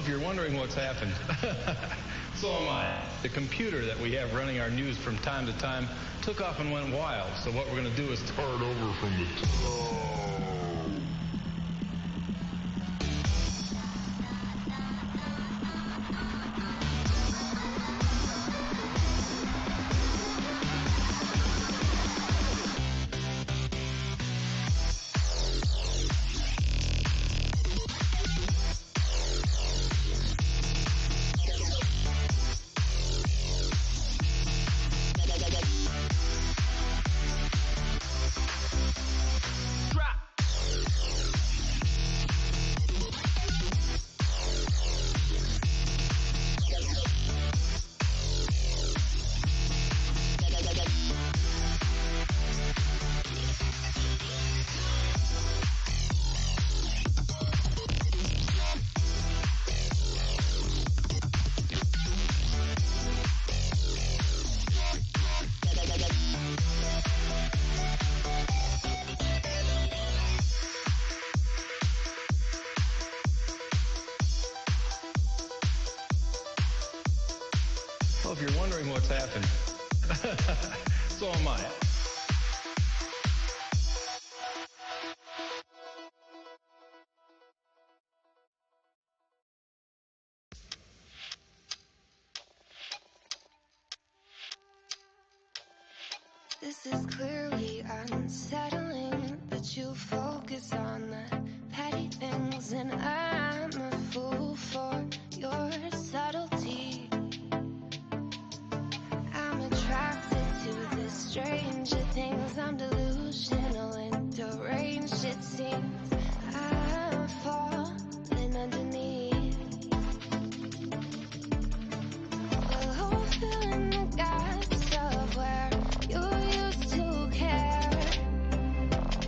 if you're wondering what's happened, so am I. The computer that we have running our news from time to time took off and went wild. So what we're going to do is start over from the top. If you're wondering what's happened, so am I. This is clearly unsettling, but you focus on the petty things, and I'm a fool for your subtlety. I'm attracted to the stranger things. I'm delusional and deranged, it seems. I'm falling underneath. Below, filling the gaps of where you used to care.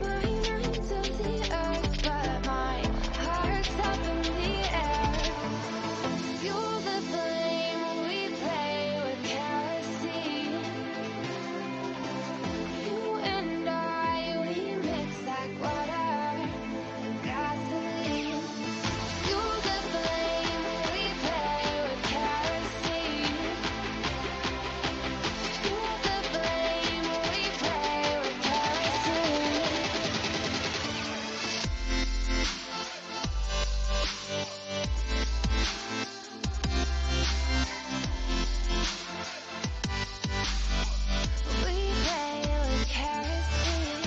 My mind's of the earth, but my heart's up in the air. Fuel the flame, we play with kerosene. You and I, we mix like water and gasoline. Fuel the flame, we play with kerosene. Fuel the flame, we play with kerosene. We play with kerosene.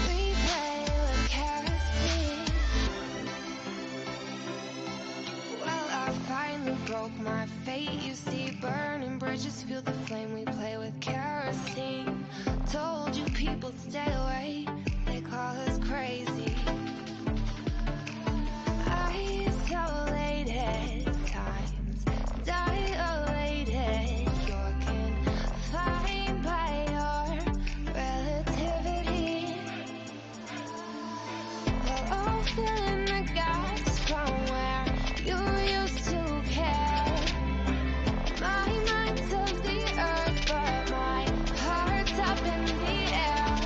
We play with kerosene. Well, I finally broke my fate. You see, burning bridges, feel the flame. We play with kerosene. Told you people stay away. They call us crazy. Isolated times, dilated. You're confined by your relativity. We're all filling the gaps from where you used to care. My mind's of the earth, but my heart's up in the air.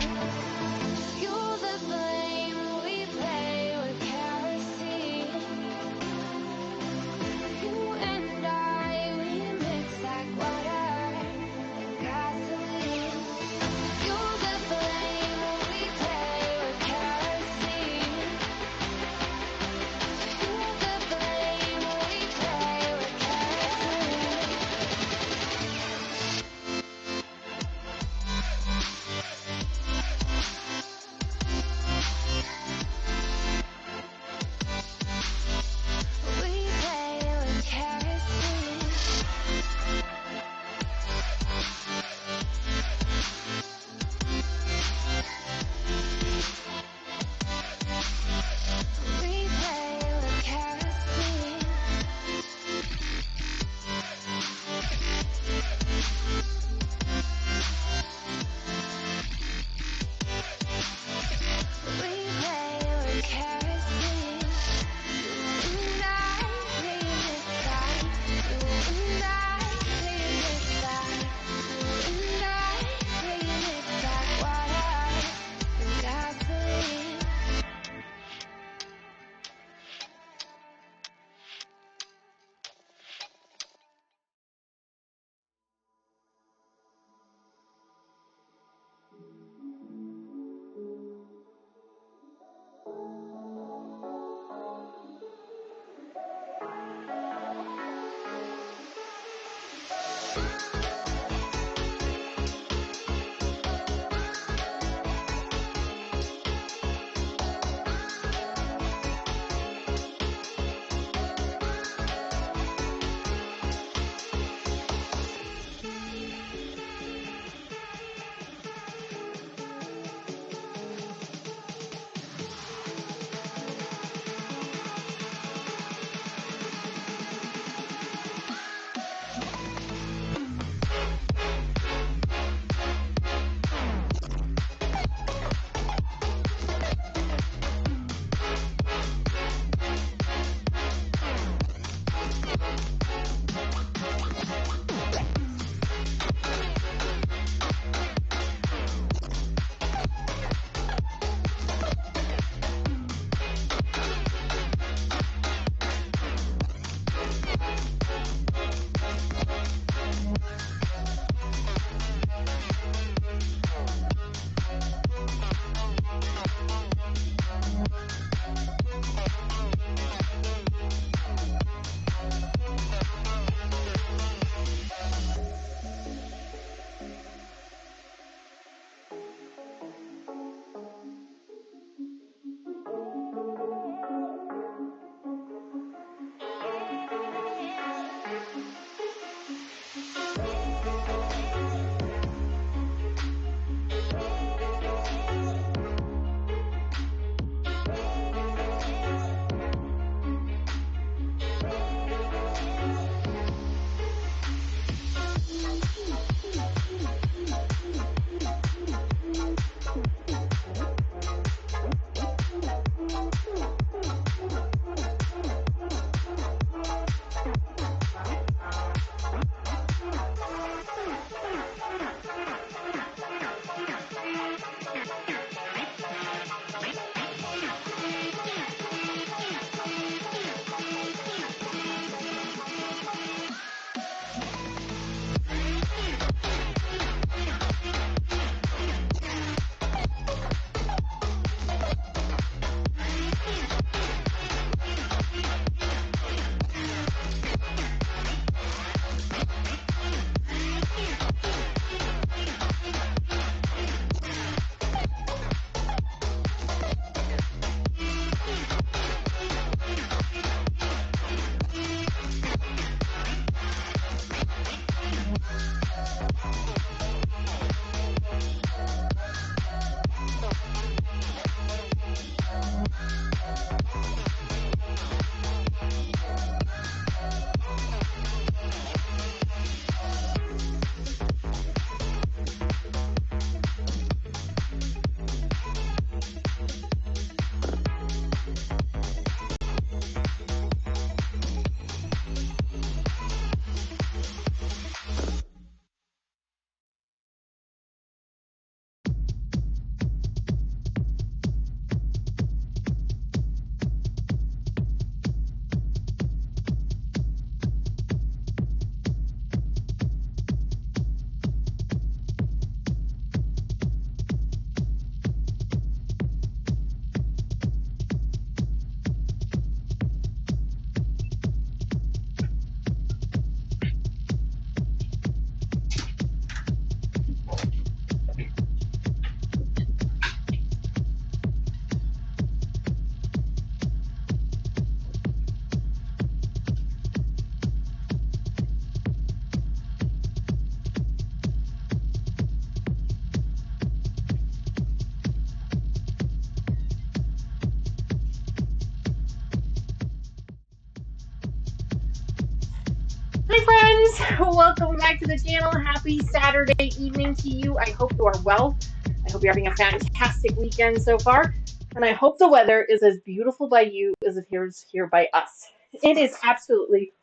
Hi friends, welcome back to the channel. Happy Saturday evening to you. I hope you are well. I hope you're having a fantastic weekend so far. And I hope the weather is as beautiful by you as it is here by us. It is absolutely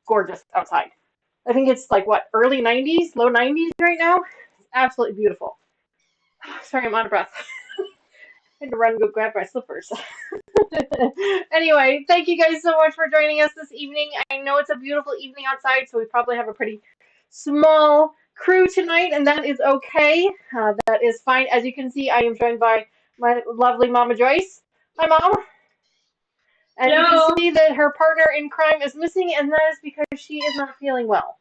gorgeous outside. I think it's like what, early 90s, low 90s right now. It's absolutely beautiful. Sorry, I'm out of breath. I had to run and go grab my slippers. Anyway, thank you guys so much for joining us this evening. I know it's a beautiful evening outside, so we probably have a pretty small crew tonight, and that is okay. That is fine. As you can see, I am joined by my lovely Mama Joyce. Hi, Mom. And you can see that her partner in crime is missing, and that is because she is not feeling well.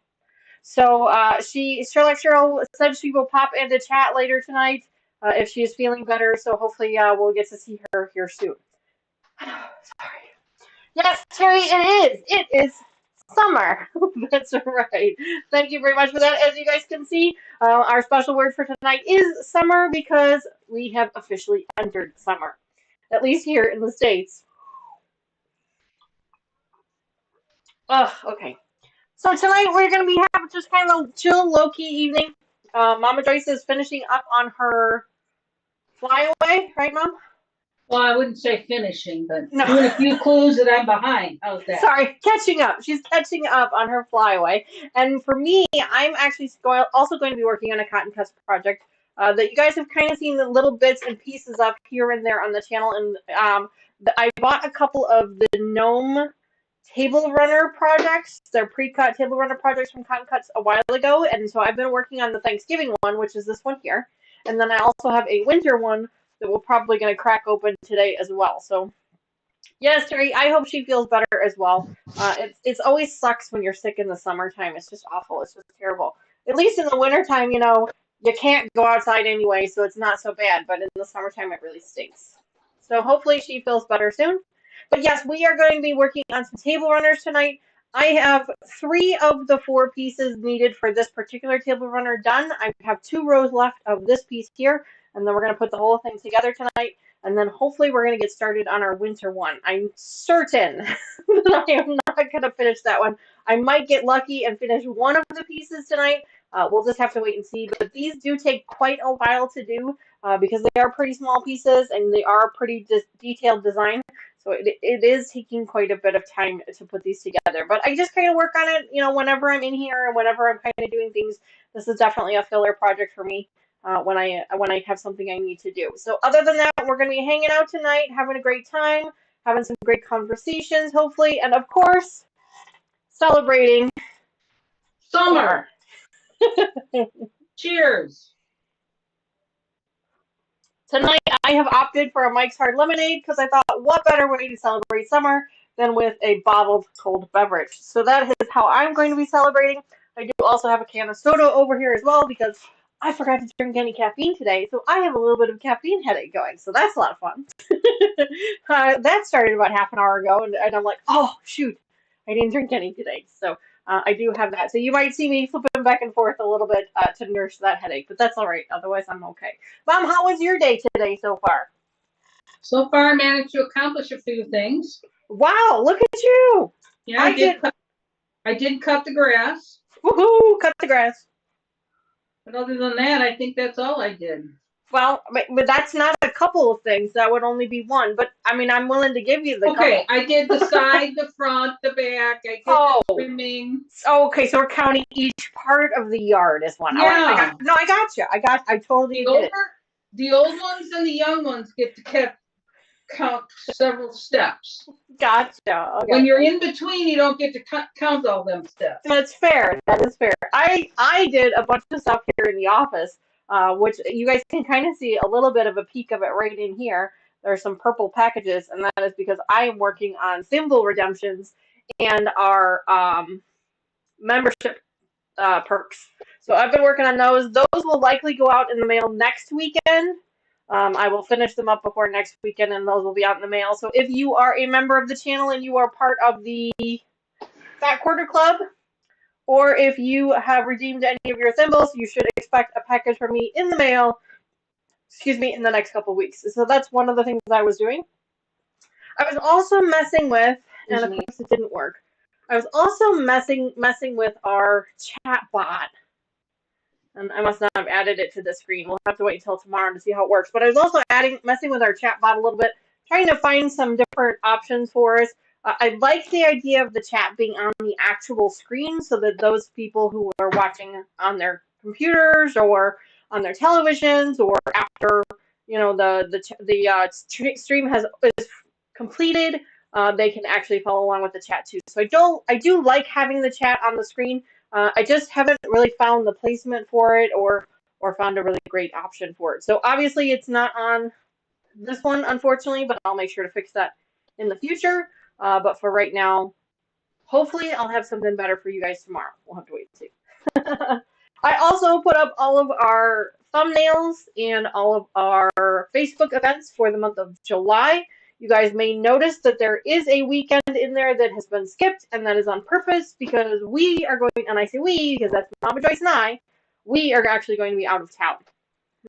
So Cheryl said she will pop into chat later tonight if she is feeling better. So hopefully we'll get to see her here soon. Sorry. Yes, Terry, it is. It is summer. That's right. Thank you very much for that. As you guys can see, our special word for tonight is summer because we have officially entered summer, at least here in the States. Okay. So tonight we're going to be having just kind of a chill, low-key evening. Mama Joyce is finishing up on her flyaway, right, Mom? Well, I wouldn't say finishing, but doing a few clues that I'm behind. How's that? Sorry, catching up. She's catching up on her flyaway. And for me, I'm actually also going to be working on a cotton cuts project that you guys have kind of seen the little bits and pieces of here and there on the channel. And I bought a couple of the gnome table runner projects. They're pre-cut table runner projects from Cotton Cuts a while ago. And so I've been working on the Thanksgiving one, which is this one here. And then I also have a winter one that we're probably going to crack open today as well. So yes, Terry, I hope she feels better as well. It's always sucks when you're sick in the summertime. It's just awful. It's just terrible. At least in the wintertime, you know, you can't go outside anyway, so it's not so bad. But in the summertime, it really stinks. So hopefully she feels better soon. But yes, we are going to be working on some table runners tonight. I have 3 of the 4 pieces needed for this particular table runner done. I have 2 rows left of this piece here, and then we're going to put the whole thing together tonight. And then hopefully we're going to get started on our winter one. I'm certain that I am not going to finish that one. I might get lucky and finish one of the pieces tonight. We'll just have to wait and see. But these do take quite a while to do because they are pretty small pieces and they are pretty detailed design. So it is taking quite a bit of time to put these together. But I just kind of work on it, you know, whenever I'm in here and whenever I'm kind of doing things. This is definitely a filler project for me. When I have something I need to do. So other than that, we're going to be hanging out tonight, having a great time, having some great conversations, hopefully, and of course, celebrating summer. Cheers. Tonight, I have opted for a Mike's Hard Lemonade because I thought, what better way to celebrate summer than with a bottled cold beverage? So that is how I'm going to be celebrating. I do also have a can of soda over here as well because I forgot to drink any caffeine today, so I have a little bit of caffeine headache going, so that's a lot of fun. That started about half an hour ago, and I'm like, oh, shoot, I didn't drink any today, so I do have that. So you might see me flipping back and forth a little bit to nurse that headache, but that's all right. Otherwise, I'm okay. Mom, how was your day today so far? So far, I managed to accomplish a few things. Wow, look at you. Yeah, I did cut the grass. Woohoo, cut the grass. But other than that, I think that's all I did. Well, but that's not a couple of things. That would only be one. But, I mean, I'm willing to give you the Okay, couple. I did the side, the front, the back. I did the trimming. Oh, okay, so we're counting each part of the yard as one. Yeah. I got you. I totally did it. The old ones and the young ones get to count several steps. Gotcha. Okay. When you're in between, you don't get to count all them steps. That's fair. That is fair. I did a bunch of stuff here in the office, which you guys can kind of see a little bit of a peek of it right in here. There's some purple packages, and that is because I am working on thimble redemptions and our membership perks. So I've been working on those. Those will likely go out in the mail next weekend. I will finish them up before next weekend, and those will be out in the mail. So if you are a member of the channel and you are part of the Fat Quarter Club, or if you have redeemed any of your thimbles, you should expect a package from me in the mail, in the next couple weeks. So that's one of the things I was doing. I was also messing with, and of course it didn't work, I was also messing with our chat bot. And I must not have added it to the screen. We'll have to wait until tomorrow to see how it works. But I was also messing with our chat bot a little bit, trying to find some different options for us. I like the idea of the chat being on the actual screen so that those people who are watching on their computers or on their televisions or after the stream is completed, they can actually follow along with the chat too. So I do like having the chat on the screen. I just haven't really found the placement for it or found a really great option for it. So obviously it's not on this one, unfortunately, but I'll make sure to fix that in the future. But for right now, hopefully I'll have something better for you guys tomorrow. We'll have to wait and see. I also put up all of our thumbnails and all of our Facebook events for the month of July. You guys may notice that there is a weekend in there that has been skipped, and that is on purpose because we are going, and I say we because that's Mama Joyce and I, we are actually going to be out of town.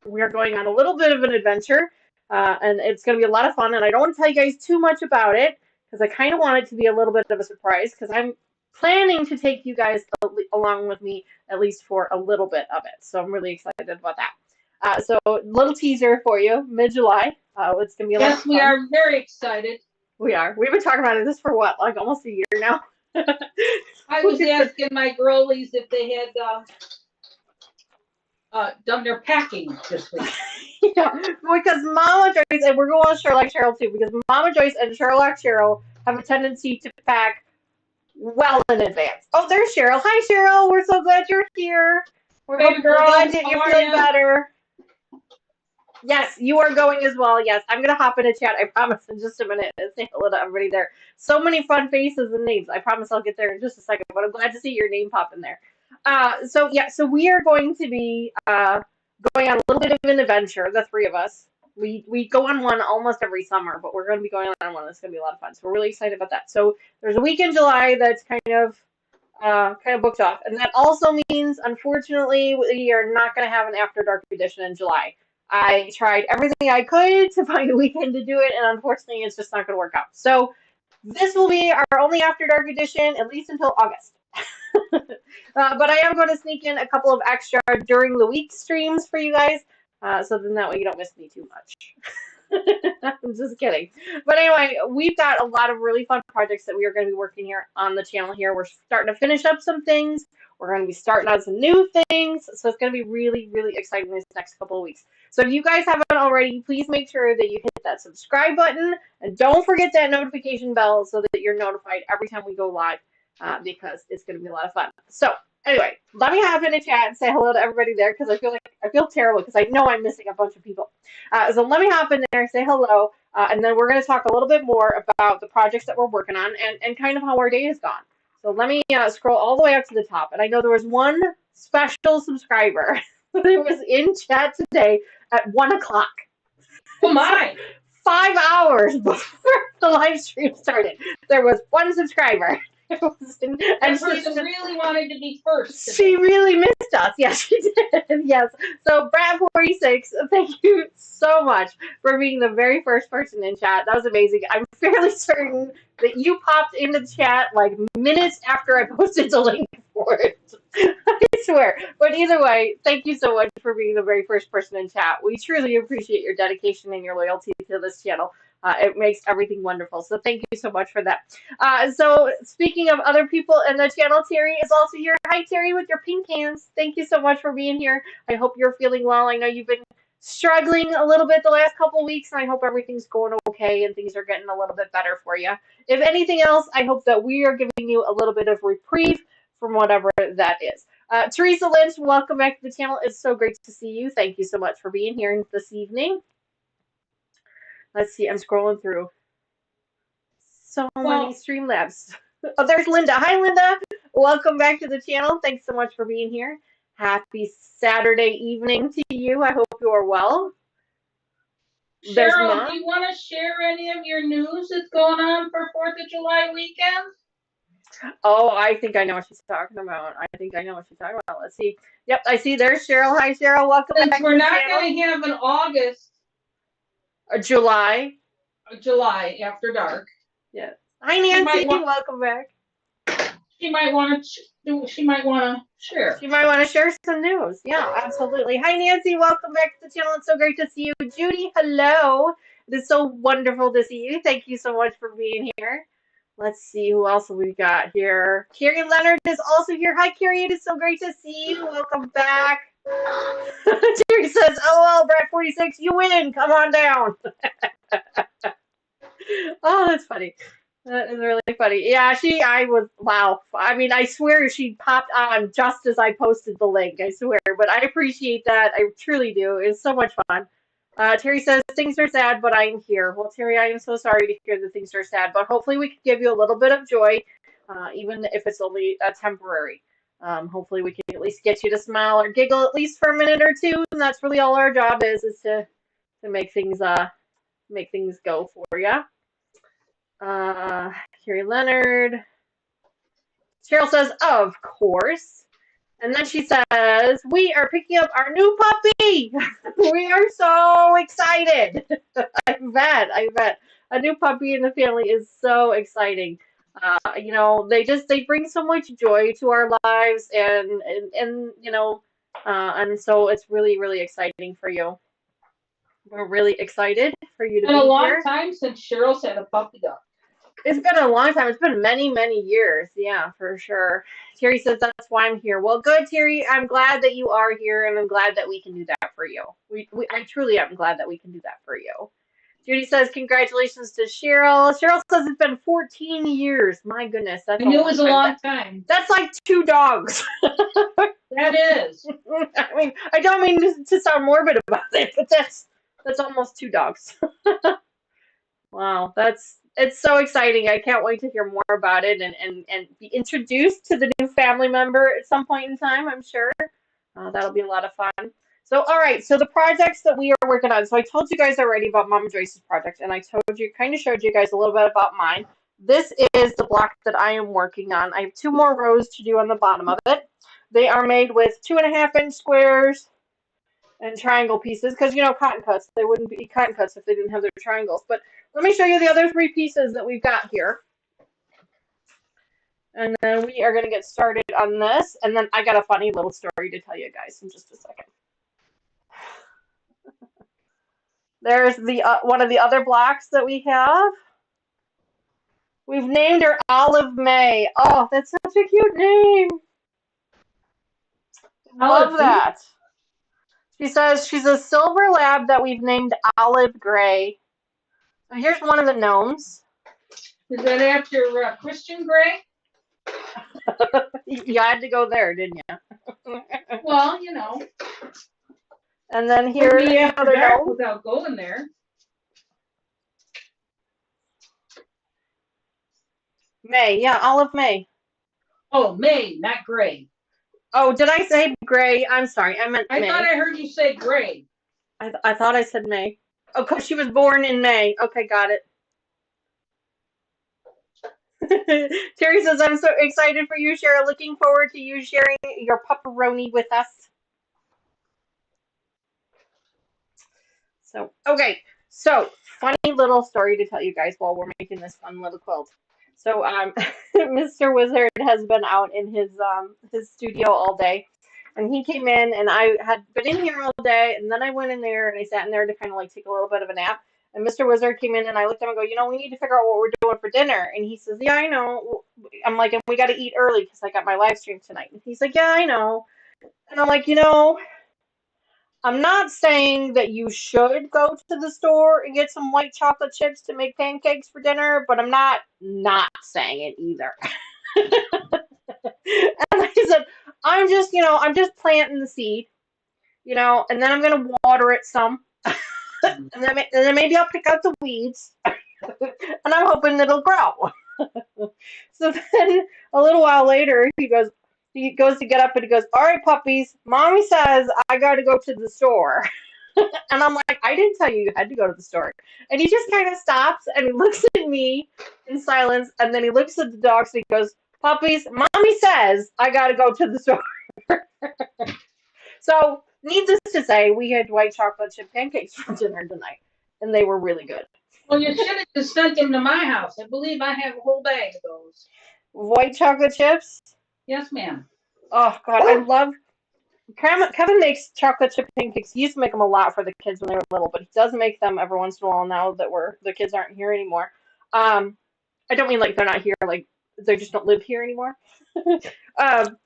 We are going on a little bit of an adventure, and it's going to be a lot of fun, and I don't want to tell you guys too much about it because I kind of want it to be a little bit of a surprise because I'm planning to take you guys along with me at least for a little bit of it. So I'm really excited about that. So little teaser for you, mid-July. It's going to be a lot of fun. Yes, we are very excited. We are. We've been talking about this for what, like almost a year now? I was asking my girlies if they had done their packing this week. Yeah, because Mama Joyce, and we're going on Sherlock Cheryl too, because Mama Joyce and Sherlock Cheryl have a tendency to pack well in advance. Oh, there's Cheryl. Hi, Cheryl. We're so glad you're here. We're glad that you're feeling better. Yes, you are going as well. Yes, I'm going to hop in a chat, I promise, in just a minute and say hello to everybody there. So many fun faces and names. I promise I'll get there in just a second, but I'm glad to see your name pop in there. So we are going to be going on a little bit of an adventure, the three of us. We go on one almost every summer, but we're going to be going on one. It's going to be a lot of fun. So we're really excited about that. So there's a week in July that's kind of booked off. And that also means, unfortunately, we are not going to have an After Dark edition in July. I tried everything I could to find a weekend to do it, and unfortunately, it's just not going to work out. So this will be our only After Dark edition, at least until August. But I am going to sneak in a couple of extra during the week streams for you guys, so then that way you don't miss me too much. I'm just kidding. But anyway, we've got a lot of really fun projects that we are going to be working here on the channel here. We're starting to finish up some things. We're going to be starting on some new things. So it's going to be really, really exciting this next couple of weeks. So if you guys haven't already, please make sure that you hit that subscribe button. And don't forget that notification bell so that you're notified every time we go live because it's going to be a lot of fun. So anyway, let me hop in a chat and say hello to everybody there because I feel terrible because I know I'm missing a bunch of people. So let me hop in there, say hello, and then we're going to talk a little bit more about the projects that we're working on and kind of how our day has gone. So let me scroll all the way up to the top. And I know there was one special subscriber that was in chat today at 1 o'clock. Oh my! 5 hours before the live stream started, there was one subscriber. And person really wanted to be first. She really missed us. Yes, she did. Yes. So Brad46, thank you so much for being the very first person in chat. That was amazing. I'm fairly certain that you popped into the chat like minutes after I posted the link for it. I swear. But either way, thank you so much for being the very first person in chat. We truly appreciate your dedication and your loyalty to this channel. It makes everything wonderful. So thank you so much for that. So speaking of other people in the channel, Terry is also here. Hi, Terry, with your pink hands. Thank you so much for being here. I hope you're feeling well. I know you've been struggling a little bit the last couple of weeks, and I hope everything's going okay and things are getting a little bit better for you. If anything else, I hope that we are giving you a little bit of reprieve from whatever that is. Teresa Lynch, welcome back to the channel. It's so great to see you. Thank you so much for being here this evening. Let's see, I'm scrolling through. So many Streamlabs. Oh, there's Linda. Hi, Linda. Welcome back to the channel. Thanks so much for being here. Happy Saturday evening to you. I hope you are well. Cheryl, do you want to share any of your news that's going on for 4th of July weekend? Oh, I think I know what she's talking about. Let's see. Yep, I see there's Cheryl. Hi, Cheryl. Welcome back to the channel. We're not going to have an August. July After dark. Yes. Hi, Nancy. Welcome back. She might want to. She might want to share. She might want to share some news. Yeah, absolutely. Hi, Nancy. Welcome back to the channel. It's so great to see you. Judy, hello. It is so wonderful to see you. Thank you so much for being here. Let's see who else we got here. Carrie Leonard is also here. Hi, Carrie. It is so great to see you. Welcome back. Terry says, "Oh, Brad 46, you win. Come on down." Oh, that's funny. That is really funny. Yeah, wow. I mean, I swear she popped on just as I posted the link. I swear, but I appreciate that. I truly do. It's so much fun. Terry says, things are sad, but I'm here. Well, Terry, I am so sorry to hear that things are sad, but hopefully we can give you a little bit of joy, even if it's only temporary. Hopefully we can at least get you to smile or giggle at least for a minute or two, and that's really all our job is to make things go for you. Carrie Leonard. Cheryl says, of course. And then she says, we are picking up our new puppy. We are so excited. I bet. A new puppy in the family is so exciting. They bring so much joy to our lives and and so it's really, really exciting for you. We're really excited for you to be here. It's been a long time since Cheryl's had a puppy dog. It's been a long time. It's been many, many years. Yeah, for sure. Terry says that's why I'm here. Well, good, Terry. I'm glad that you are here, and I'm glad that we can do that for you. I truly am glad that we can do that for you. Judy says congratulations to Cheryl. Cheryl says it's been 14 years. My goodness, I knew it was a long time. That's like 2 dogs. That is. I mean, I don't mean to sound morbid about it, but that's almost 2 dogs. Wow, it's so exciting. I can't wait to hear more about it and be introduced to the new family member at some point in time, I'm sure. That'll be a lot of fun. So, all right, so the projects that we are working on. So I told you guys already about Mama Joyce's project, and I kind of showed you guys a little bit about mine. This is the block that I am working on. I have 2 more rows to do on the bottom of it. They are made with 2.5-inch squares and triangle pieces, because cotton cuts, they wouldn't be cotton cuts if they didn't have their triangles. But let me show you the other 3 pieces that we've got here. And then we are going to get started on this. And then I got a funny little story to tell you guys in just a second. There's the one of the other blocks that we have. We've named her Olive May. Oh, that's such a cute name. I love that. She says she's a silver lab that we've named Olive Gray. So here's one of the gnomes. Is that after Christian Grey? You had to go there, didn't you? Well, And then here's another gnome. Without going there. May, yeah, Olive May. Oh, May, not Gray. Oh, did I say Gray? I'm sorry, I meant May. I thought I heard you say Gray. I thought I said May. Oh, because she was born in May. Okay, got it. Terry says, I'm so excited for you, Cheryl. Looking forward to you sharing your pepperoni with us. So, okay. So, funny little story to tell you guys while we're making this fun little quilt. So, Mr. Wizard has been out in his studio all day. And he came in, and I had been in here all day, and then I went in there, and I sat in there to kind of like take a little bit of a nap. And Mr. Wizard came in, and I looked at him and go, we need to figure out what we're doing for dinner. And he says, yeah, I know. I'm like, and we got to eat early because I got my live stream tonight. And he's like, yeah, I know. And I'm like, I'm not saying that you should go to the store and get some white chocolate chips to make pancakes for dinner, but I'm not saying it either. And I said, I'm just planting the seed, and then I'm going to water it some. And then maybe I'll pick out the weeds. And I'm hoping it'll grow. So then a little while later, he goes to get up and he goes, all right, puppies, mommy says I got to go to the store. And I'm like, I didn't tell you had to go to the store. And he just kind of stops and he looks at me in silence. And then he looks at the dogs and he goes, puppies, mommy says I got to go to the store. So, needless to say, we had white chocolate chip pancakes for dinner tonight. And they were really good. Well, you should have just sent them to my house. I believe I have a whole bag of those. White chocolate chips. Yes, ma'am. Oh God, I love. Kevin makes chocolate chip pancakes. He used to make them a lot for the kids when they were little, but he does make them every once in a while now that the kids aren't here anymore. I don't mean like they're not here, like they just don't live here anymore. um,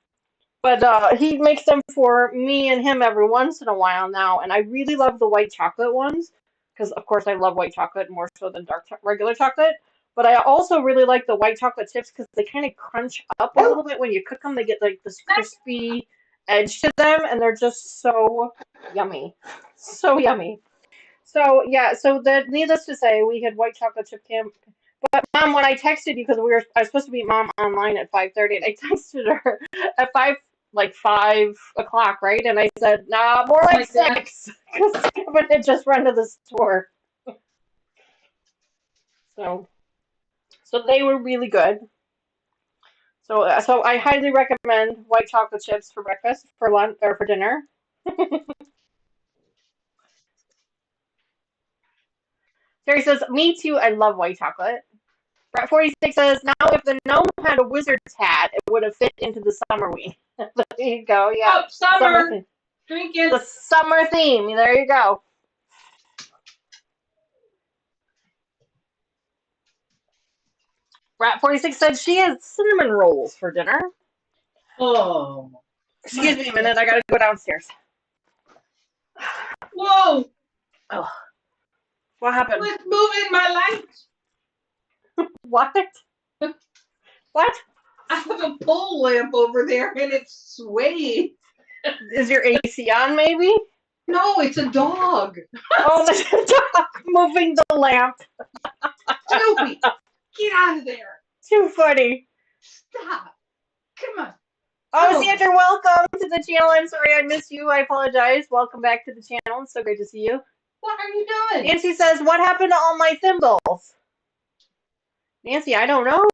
but he makes them for me and him every once in a while now, and I really love the white chocolate ones because, of course, I love white chocolate more so than regular chocolate. But I also really like the white chocolate chips because they kind of crunch up a little bit when you cook them. They get like this crispy edge to them, and they're just so yummy, so yummy. So yeah, so that needless to say, we had white chocolate chip camp. But mom, when I texted you because I was supposed to meet mom online at 5:30, and I texted her at 5 o'clock, right? And I said, nah, more like Like that. 6, because Kevin had just run to the store. So so they were really good. So I highly recommend white chocolate chips for breakfast, for lunch, or for dinner. Terry says, me too. I love white chocolate. Brett 46 says, now if the gnome had a wizard's hat, it would have fit into the summer week. There you go. Yeah. Oh, summer. Drinking. The summer theme. There you go. Brat 46 said she has cinnamon rolls for dinner. Oh. Excuse me a minute. I gotta go downstairs. Whoa. Oh. What happened? Quit moving my light. What? What? I have a pole lamp over there and it's swaying. Is your AC on, maybe? No, it's a dog. Oh, there's a dog moving the lamp. Snoopy, get out of there. Too funny. Stop. Come on. Oh, Sandra, welcome to the channel. I'm sorry I missed you. I apologize. Welcome back to the channel. It's so great to see you. What are you doing? Nancy says, what happened to all my thimbles? Nancy, I don't know.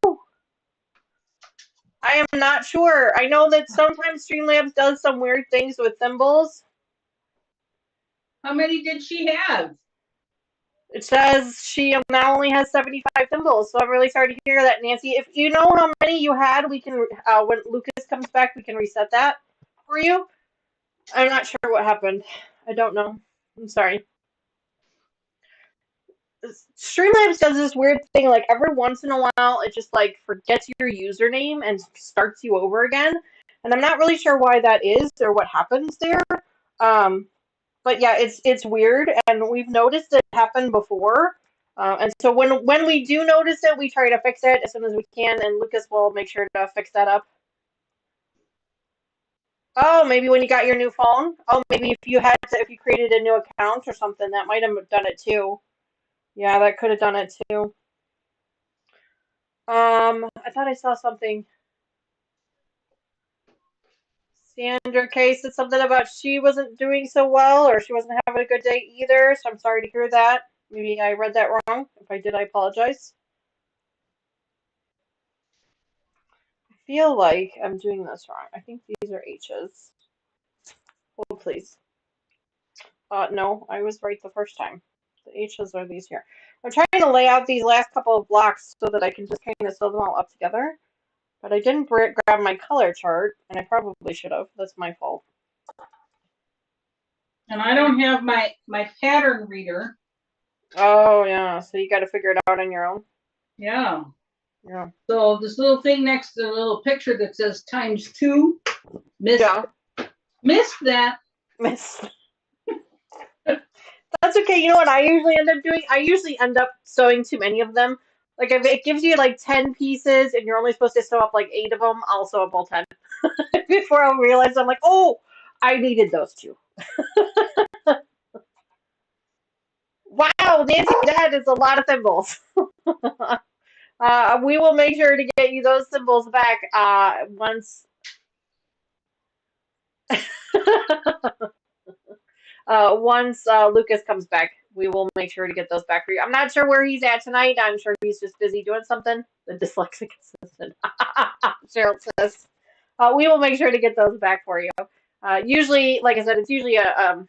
I am not sure. I know that sometimes Streamlabs does some weird things with thimbles. How many did she have? It says she now only has 75 thimbles, so I'm really sorry to hear that, Nancy. If you know how many you had, we can, when Lucas comes back, we can reset that for you. I'm not sure what happened. I don't know. I'm sorry. Streamlabs does this weird thing, like every once in a while, it just like forgets your username and starts you over again. And I'm not really sure why that is or what happens there. But yeah, it's weird, and we've noticed it happen before. And so when we do notice it, we try to fix it as soon as we can, and Lucas will make sure to fix that up. Oh, maybe when you got your new phone. Oh, maybe if you created a new account or something, that might have done it too. Yeah, that could have done it too. I thought I saw something. Sandra K said something about she wasn't doing so well, or she wasn't having a good day either, so I'm sorry to hear that. Maybe I read that wrong. If I did, I apologize. I feel like I'm doing this wrong. I think these are H's. Hold, please. No, I was right the first time. The H's are these here. I'm trying to lay out these last couple of blocks so that I can just kind of sew them all up together. But I didn't grab my color chart, and I probably should have. That's my fault. And I don't have my pattern reader. Oh, yeah. So you got to figure it out on your own. Yeah. Yeah. So this little thing next to the little picture that says ×2. Missed that. Missed. That's okay. You know what I usually end up doing? I usually end up sewing too many of them. Like if it gives you like 10 pieces and you're only supposed to sew up like 8 of them, I'll sew up all 10. Before I realize I'm like, oh, I needed those two. Wow, Nancy, that is a lot of thimbles. We will make sure to get you those thimbles back once. Once Lucas comes back, we will make sure to get those back for you. I'm not sure where he's at tonight. I'm sure he's just busy doing something. The dyslexic assistant. Cheryl says. We will make sure to get those back for you. Usually, like I said, it's usually a...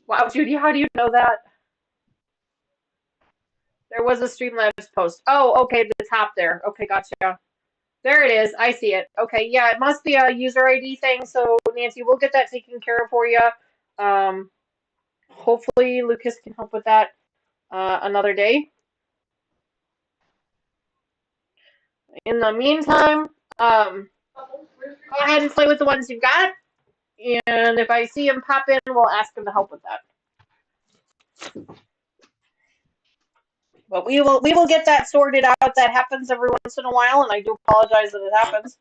Wow, Judy, how do you know that? There was a Streamlabs post. Oh, okay, the top there. Okay, gotcha. There it is. I see it. Okay, yeah, it must be a user ID thing. So Nancy, we'll get that taken care of for you. Um, hopefully Lucas can help with that another day. In the meantime, go ahead and play with the ones you've got, and if I see him pop in, we'll ask him to help with that. But we will get that sorted out. That happens every once in a while, and I do apologize that it happens.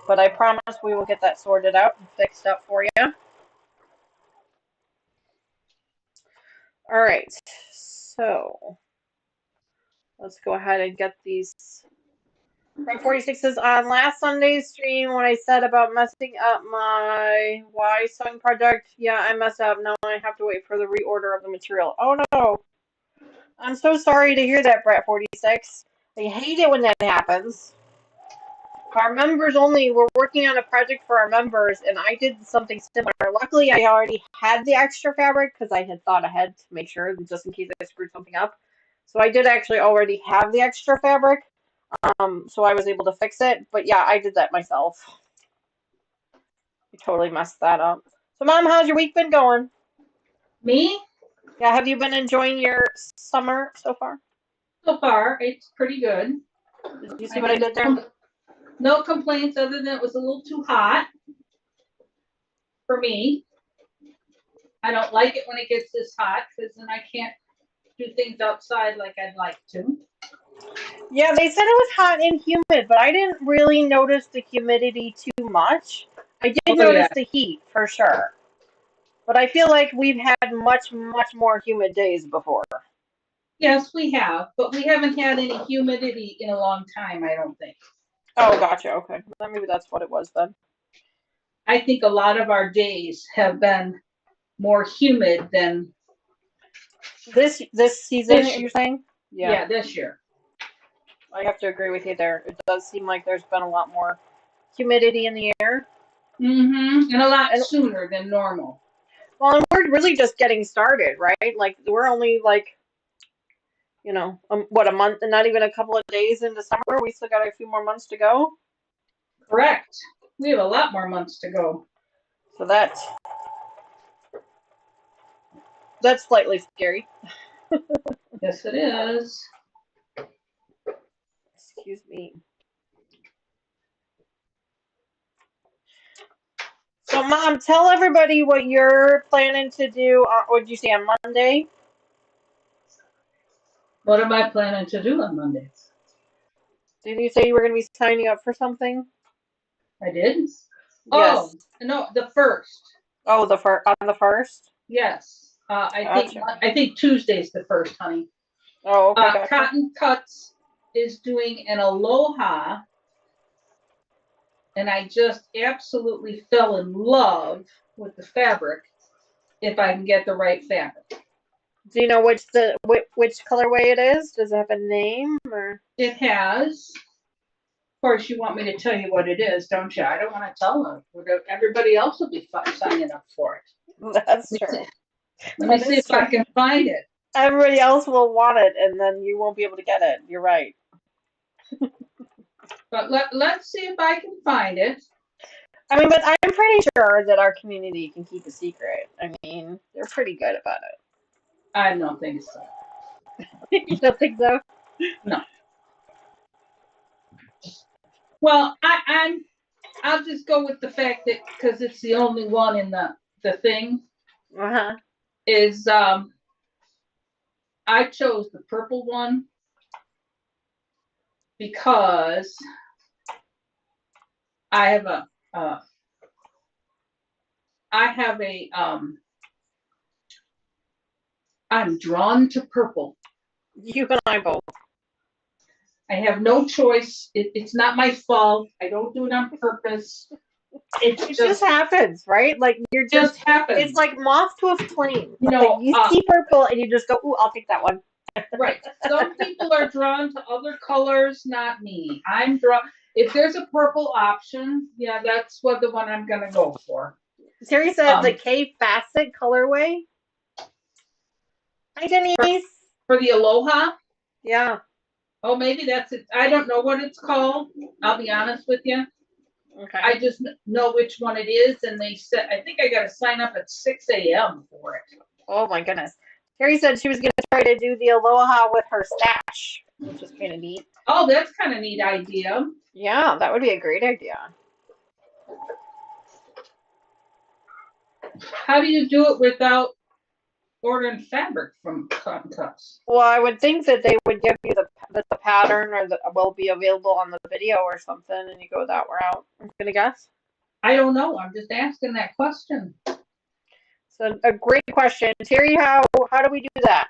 But I promise we will get that sorted out and fixed up for you. All right, so let's go ahead and get these. From 46 on last Sunday's stream when I said about messing up my Y sewing project. Yeah, I messed up. Now I have to wait for the reorder of the material. Oh no! I'm so sorry to hear that, Brett 46. I hate it when that happens. Our members only, we're working on a project for our members, and I did something similar. Luckily, I already had the extra fabric because I had thought ahead to make sure, just in case I screwed something up. So I did actually already have the extra fabric, so I was able to fix it. But yeah, I did that myself. I totally messed that up. So, Mom, how's your week been going? Me? Yeah, have you been enjoying your summer so far? So far, it's pretty good. Did you see what I did there? No complaints other than it was a little too hot for me. I don't like it when it gets this hot because then I can't do things outside like I'd like to. Yeah, they said it was hot and humid, but I didn't really notice the humidity too much. I did notice the heat for sure. But I feel like we've had much, much more humid days before. Yes, we have, but we haven't had any humidity in a long time, I don't think. Oh, gotcha. Okay. Well, maybe that's what it was then. I think a lot of our days have been more humid than this season, you're saying? Yeah, this year. I have to agree with you there. It does seem like there's been a lot more humidity in the air. Mm-hmm. And a lot sooner than normal. Well, and we're really just getting started, right? Like, we're only like, you know, what, a month and not even a couple of days into summer. We still got a few more months to go. Correct. We have a lot more months to go. So that's slightly scary. Yes, it is. Excuse me. So, Mom, tell everybody what you're planning to do. What did you say, on Monday? What am I planning to do on Monday? Didn't you say you were going to be signing up for something? I did? Yes. Oh, no, the 1st. Oh, on the 1st? Yes. I think Tuesday's the 1st, honey. Oh, okay. Gotcha. Cottoncuts is doing an Aloha, and I just absolutely fell in love with the fabric if I can get the right fabric. Do you know which colorway it is? Does it have a name or? It has. Of course, you want me to tell you what it is, don't you? I don't want to tell them. Everybody else will be signing up for it. That's true. Let me see if I can find it. Everybody else will want it, and then you won't be able to get it. You're right. But let's see if I can find it. I mean, but I'm pretty sure that our community can keep a secret. I mean, they're pretty good about it. I don't think so. You don't think so? No. Well, I'll just go with the fact that because it's the only one in the thing. Is I chose the purple one because I have a I'm drawn to purple. You and I both. I have no choice. It's not my fault. I don't do it on purpose. It just happens, right? Like you're just happens. It's like moth to a flame. You know, you see purple and you just go, "Ooh, I'll take that one." Right. Some people are drawn to other colors, not me. I'm drawn. If there's a purple option, yeah, that's the one I'm gonna go for. Terry said the K Facet colorway. Hi, Denise. For the Aloha? Yeah. Oh, maybe that's it. I don't know what it's called. I'll be honest with you. Okay. I just know which one it is, and they said I think I got to sign up at 6 a.m. for it. Oh my goodness. Carrie said she was going to try to do the aloha with her stash, which is kind of neat. Oh, that's kind of neat idea. Yeah, that would be a great idea. How do you do it without ordering fabric from cottoncuts? Well, I would think that they would give you the pattern or the will be available on the video or something, and you go that route. I'm gonna guess. I don't know. I'm just asking that question. So a great question, Terry. How do we do that?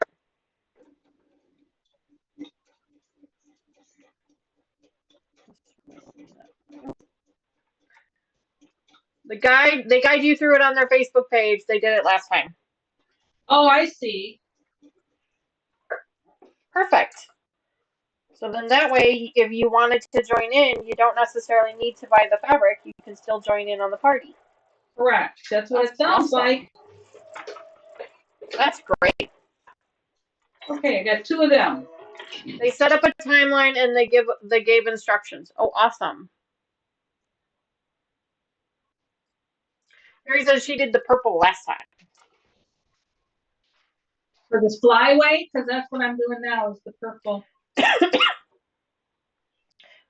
They guide you through it on their Facebook page. They did it last time. Oh, I see. Perfect. So then that way, if you wanted to join in, you don't necessarily need to buy the fabric. You can still join in on the party. Correct. That's what it sounds awesome. like. That's great. Okay, I got 2 of them. They set up a timeline and they gave instructions. Oh, awesome. Mary says she did the purple last time. For this flyway, because that's what I'm doing now is the purple.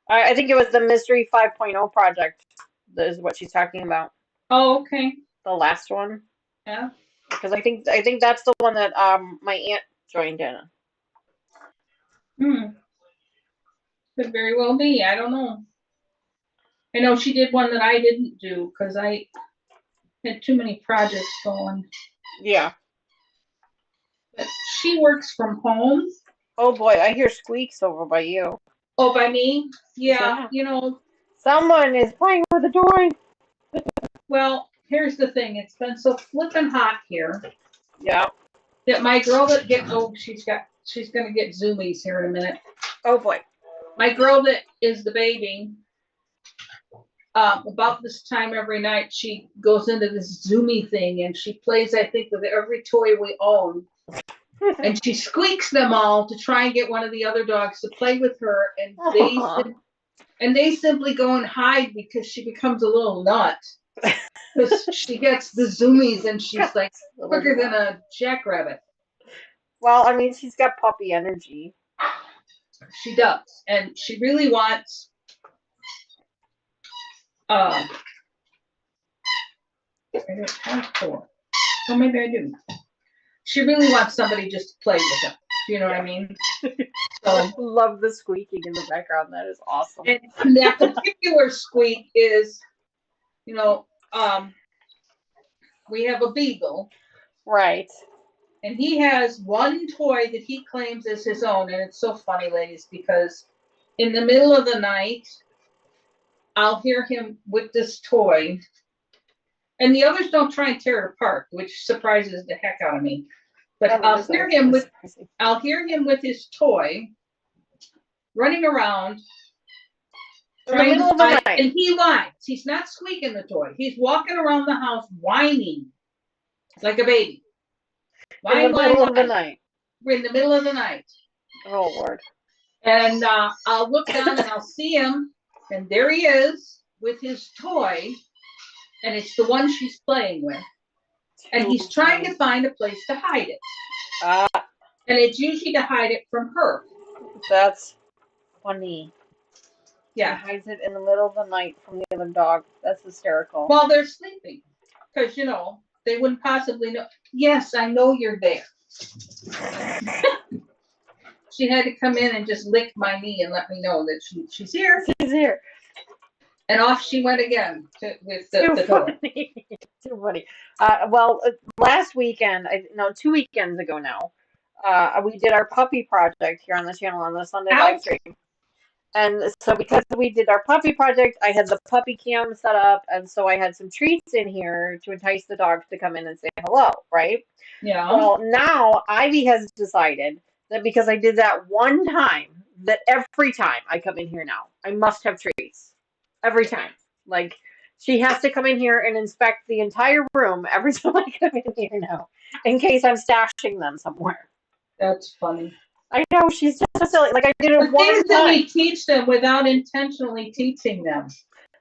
I think it was the Mystery 5.0 project. That is what she's talking about. Oh, okay. The last one. Yeah. Because I think that's the one that my aunt joined in. Could very well be. I don't know. I know she did one that I didn't do because I had too many projects going. Yeah. But she works from home. Oh boy, I hear squeaks over by you. Oh, by me? Yeah. You know. Someone is playing with a toy. Well, here's the thing. It's been so flippin' hot here. Yeah. That my girl that she's gonna get zoomies here in a minute. Oh boy. My girl that is the baby, about this time every night, she goes into this zoomy thing and she plays, I think, with every toy we own. And she squeaks them all to try and get one of the other dogs to play with her. And they simply go and hide because she becomes a little nut. Because she gets the zoomies and she's like quicker than a jackrabbit. Well, I mean, she's got puppy energy. She does. And she really wants I don't have 4. Oh, maybe I do. She really wants somebody just to play with them. Do you know what I mean? So, love the squeaking in the background. That is awesome. And that particular squeak is, we have a beagle. Right. And he has one toy that he claims is his own. And it's so funny, ladies, because in the middle of the night, I'll hear him with this toy. And the others don't try and tear it apart, which surprises the heck out of me. But I'll hear him with his toy running around trying to find, and he whines. He's not squeaking the toy. He's walking around the house whining like a baby. In the middle of the night. We're in the middle of the night. Oh, Lord. And I'll look down and I'll see him, and there he is with his toy, and it's the one she's playing with. And he's trying to find a place to hide it. And it's usually to hide it from her. That's funny. Yeah. He hides it in the middle of the night from the other dog. That's hysterical. While they're sleeping. Because, they wouldn't possibly know. Yes, I know you're there. She had to come in and just lick my knee and let me know that she's here. She's here. And off she went again with the door. Too funny. Well, last weekend, 2 weekends ago now, we did our puppy project here on the channel on the Sunday live stream. And so because we did our puppy project, I had the puppy cam set up, and so I had some treats in here to entice the dogs to come in and say hello, right? Yeah. Well, now Ivy has decided that because I did that one time, that every time I come in here now, I must have treats. Every time. Like, she has to come in here and inspect the entire room every time I come in here now, in case I'm stashing them somewhere. That's funny. I know, she's just so silly. Like, I did it The one things that time. we teach them without intentionally teaching them.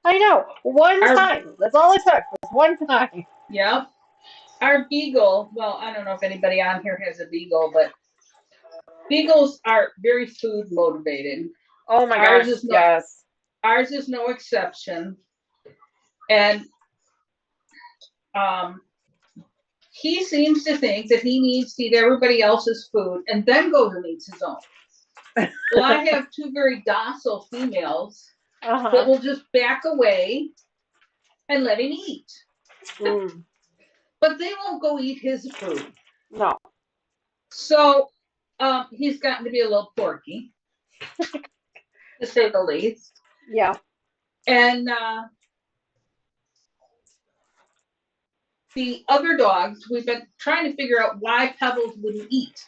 I know, one Our- time. That's all it took, was one time. Yep. Our beagle, well, I don't know if anybody on here has a beagle, but beagles are very food motivated. Oh my Ours gosh, is no, yes. Ours is no exception. And he seems to think that he needs to eat everybody else's food and then goes and eats his own. Well, I have two very docile females that will just back away and let him eat. But they won't go eat his food. No. So he's gotten to be a little porky, to say the least. Yeah. And the other dogs, we've been trying to figure out why Pebbles wouldn't eat.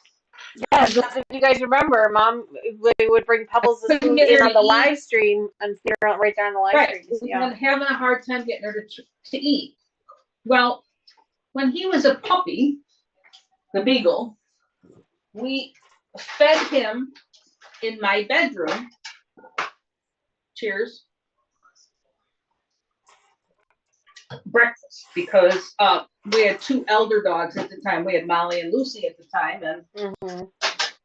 Yes, if you guys remember, Mom would bring Pebbles' food in on the live stream and feed her right there on the live stream. We've been having a hard time getting her to eat. Well, when he was a puppy, the beagle, we fed him in my bedroom. Cheers. Breakfast, because we had two elder dogs at the time. We had Molly and Lucy at the time,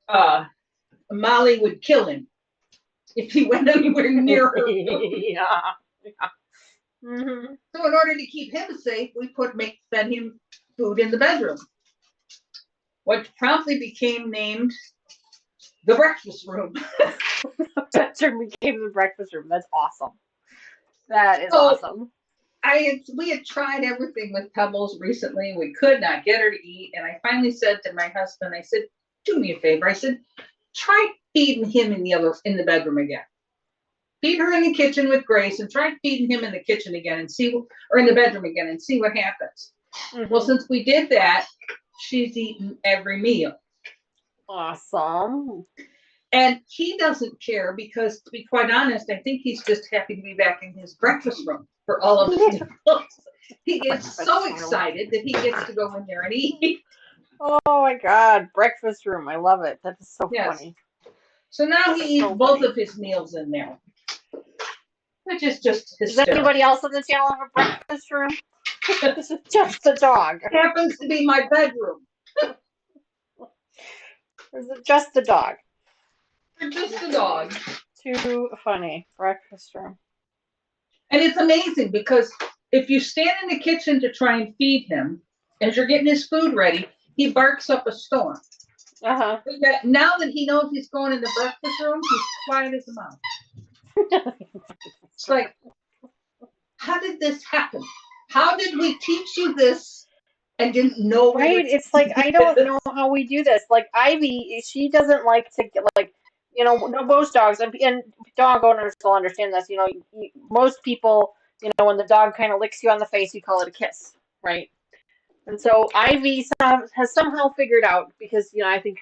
and Molly would kill him if he went anywhere near her. Yeah. So in order to keep him safe, we fed him food in the bedroom, which promptly became named the breakfast room. The bedroom became the breakfast room. That's awesome. That is awesome. We had tried everything with Pebbles recently. We could not get her to eat. And I finally said to my husband, I said, do me a favor. I said, try feeding him in the bedroom again. Feed her in the kitchen with Grace and try feeding him in the kitchen again or in the bedroom again and see what happens. Well, since we did that, she's eaten every meal. Awesome. And he doesn't care because, to be quite honest, I think he's just happy to be back in his breakfast room for all of his meals. He gets so excited that he gets to go in there and eat. Oh my God, breakfast room. I love it. That is so funny. So now he eats both of his meals in there, which is just hysterical. Does anybody else on the channel have a breakfast room? This is just the dog. It happens to be my bedroom. Or is it just the dog? Just the dog. Too funny. Breakfast room. And it's amazing because if you stand in the kitchen to try and feed him, as you're getting his food ready, he barks up a storm. Now that he knows he's going in the breakfast room, he's quiet as a mouse. It's like, how did this happen? How did we teach you this and didn't know? Right? It's like, I don't know how we do this. Like, Ivy, she doesn't like to get, like, you know, most dogs, and dog owners will understand this, you know, most people, you know, when the dog kind of licks you on the face, you call it a kiss, right? And so Ivy has somehow figured out, because, you know, I think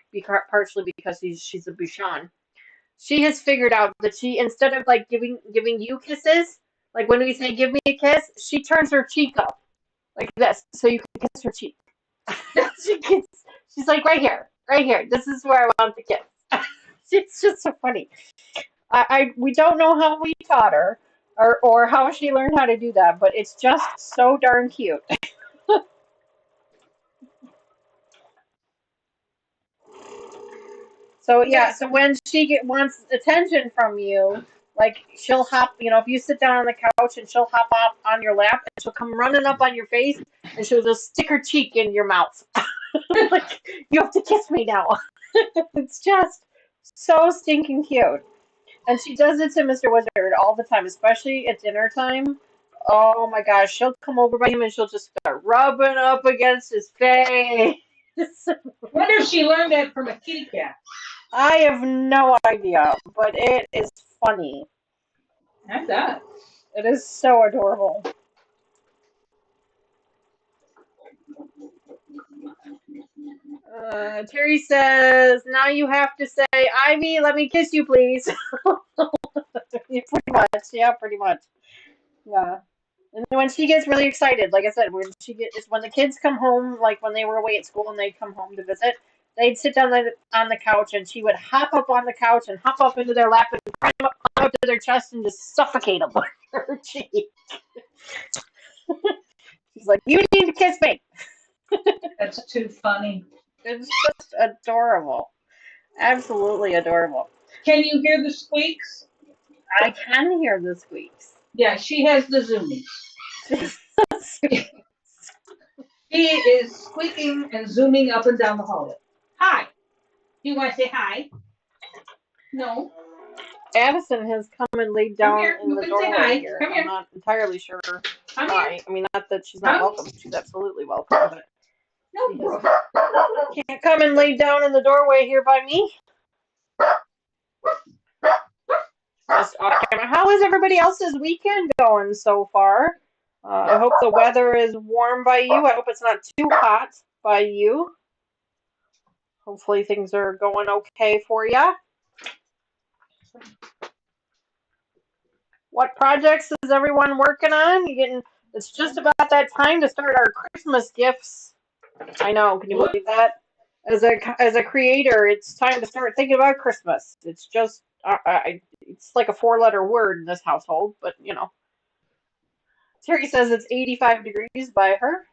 partially because she's a Bouchon, she has figured out that she, instead of like giving you kisses, like when we say give me a kiss, she turns her cheek up like this, so you can kiss her cheek. She's like, right here, this is where I want to kiss. It's just so funny. We don't know how we taught her or how she learned how to do that, but it's just so darn cute. So yeah, so when she wants attention from you, like she'll hop, you know, if you sit down on the couch and she'll hop up on your lap and she'll come running up on your face and she'll just stick her cheek in your mouth. Like, you have to kiss me now. It's just so stinking cute. And she does it to Mr. Wizard all the time, especially at dinner time. Oh my gosh, she'll come over by him and she'll just start rubbing up against his face. I wonder if she learned that from a kitty cat. I have no idea, but it is funny. I bet. It is so adorable. Terry says, now you have to say, Ivy, let me kiss you, please. Pretty much. Yeah, pretty much. Yeah. And when she gets really excited, like I said, when the kids come home, like when they were away at school and they come home to visit, they'd sit down on the couch, and she would hop up on the couch and hop up into their lap and climb up to their chest and just suffocate them with her cheek. She's like, "You need to kiss me." That's too funny. It's just adorable. Absolutely adorable. Can you hear the squeaks? I can hear the squeaks. Yeah, she has the zoomies. He is squeaking and zooming up and down the hallway. Hi. Do you want to say hi? No. Addison has come and laid down in the doorway here. Come here. I'm not entirely sure Come why. here. I mean, not that she's not welcome. She's absolutely welcome. But No. she can't come and lay down in the doorway here by me. Just off camera. How is everybody else's weekend going so far? I hope the weather is warm by you. I hope it's not too hot by you. Hopefully things are going okay for you. What projects is everyone working on? It's just about that time to start our Christmas gifts. I know, can you believe that? As a creator, it's time to start thinking about Christmas. It's just it's like a 4-letter word in this household, but you know. Terry says it's 85 degrees by her.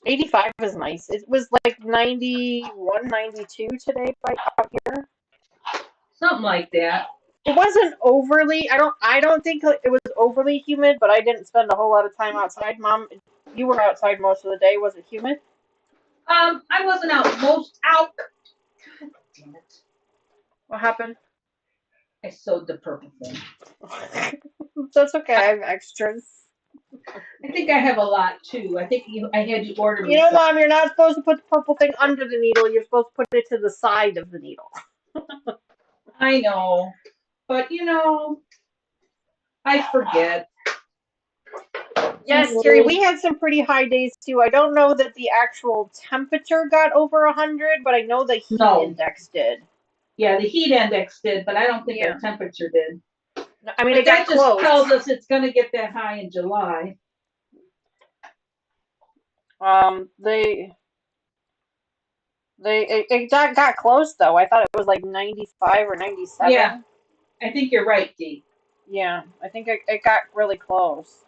'85 is nice. It was like 91, 92 today out here. Something like that. It wasn't overly. I don't think it was overly humid, but I didn't spend a whole lot of time outside. Mom, you were outside most of the day. Was it humid? I wasn't out. God damn it. What happened? I sewed the purple thing. That's okay. I have extras. I think I have a lot too. I think I had you order me. You know, Mom, you're not supposed to put the purple thing under the needle. You're supposed to put it to the side of the needle. I know, but you know, I forget. Yes, Terry, we had some pretty high days too. I don't know that the actual temperature got over 100, but I know the heat index did. Yeah, the heat index did, but I don't think our temperature did. I mean, but it got that close. just tells us it's going to get that high in July. It got close though. I thought it was like 95 or 97. Yeah, I think you're right, Dee. Yeah, I think it got really close.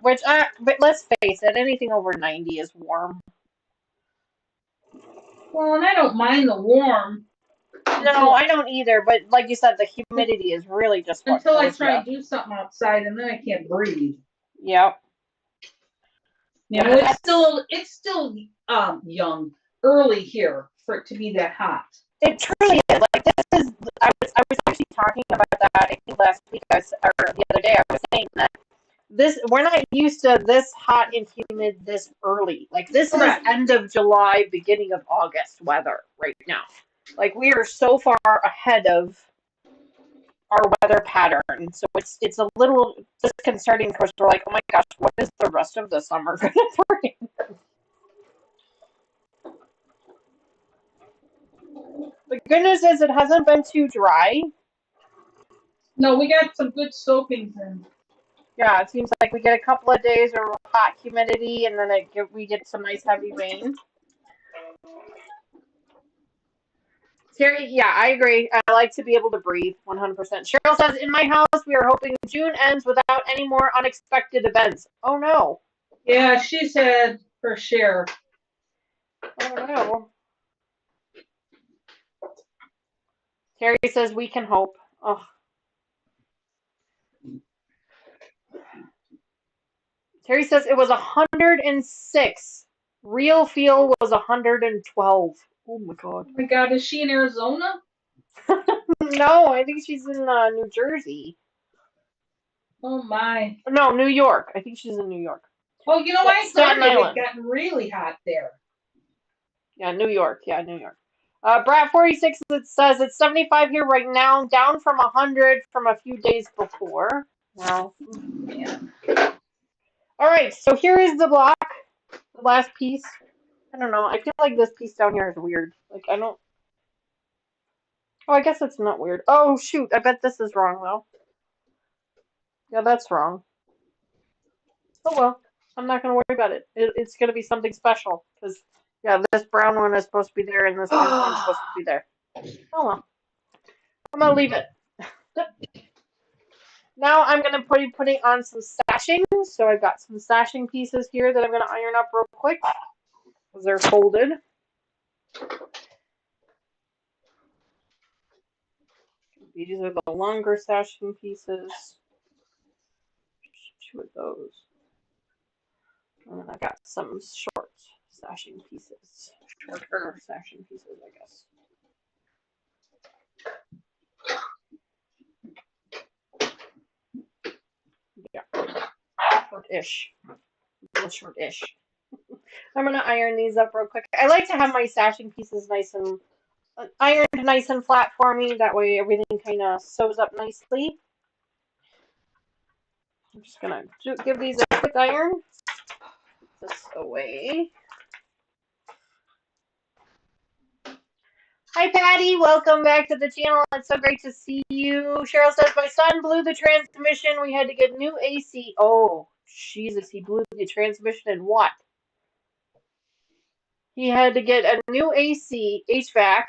But let's face it, anything over 90 is warm. Well, and I don't mind the warm. No, I don't either. But like you said, the humidity is really just until I try and do something outside, and then I can't breathe. Yep. You know, it's still young, early here for it to be that hot. It truly is. Like this is. I was actually talking about that. I think last week or the other day I was saying that we're not used to this hot and humid this early. Like this is end of July, beginning of August weather right now. Like we are so far ahead of our weather pattern, so it's a little disconcerting because we're like, oh my gosh, what is the rest of the summer going to bring? The good news is it hasn't been too dry. No, we got some good soakings in. Yeah, it seems like we get a couple of days of hot humidity, and then we get some nice heavy rain. Terry, yeah, I agree. I like to be able to breathe 100%. Cheryl says, in my house, we are hoping June ends without any more unexpected events. Oh, no. Yeah, she said for sure. Oh, no. Terry says, we can hope. Oh. Terry says, it was 106. Real feel was 112. Oh, my God. Oh, my God. Is she in Arizona? No, I think she's in New Jersey. Oh, my. No, New York. I think she's in New York. Oh, you know, I thought it had gotten really hot there. Yeah, New York. Yeah, New York. Brat46 says it's 75 here right now, down from 100 from a few days before. Wow. Man. All right, so here is the block, the last piece. I don't know. I feel like this piece down here is weird. Like, I don't... Oh, I guess it's not weird. Oh, shoot. I bet this is wrong, though. Yeah, that's wrong. Oh well, I'm not gonna worry about it. It's gonna be something special because yeah, this brown one is supposed to be there and this orange one's supposed to be there. Oh well, I'm gonna leave it. Now I'm gonna be putting on some stashing. So I've got some stashing pieces here that I'm gonna iron up real quick because they're folded. These are the longer stashing pieces. Two of those. And then I got some short stashing pieces. Shorter stashing pieces, I guess. Yeah. Short-ish. Short-ish. I'm gonna iron these up real quick. I like to have my stashing pieces nice and ironed nice and flat for me. That way everything kind of sews up nicely. I'm just gonna give these a quick iron. Put this away. Hi Patty, welcome back to the channel. It's so great to see you. Cheryl says my son blew the transmission. We had to get new AC. Oh, Jesus, he blew the transmission in what? He had to get a new AC, HVAC.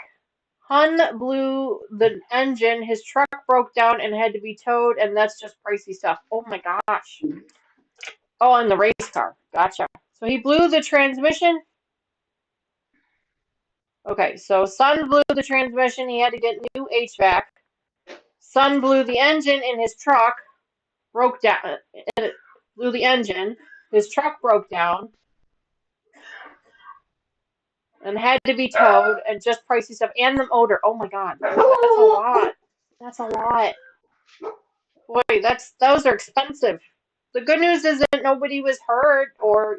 Hun blew the engine. His truck broke down and had to be towed, and that's just pricey stuff. Oh my gosh. Oh, and the race car. Gotcha. So he blew the transmission. Okay, so son blew the transmission. He had to get new HVAC. Son blew the engine in his truck. Broke down. It blew the engine. His truck broke down. And had to be towed, and just pricey stuff, and the motor. Oh my god, that's a lot. That's a lot. Boy, those are expensive. The good news is that nobody was hurt, or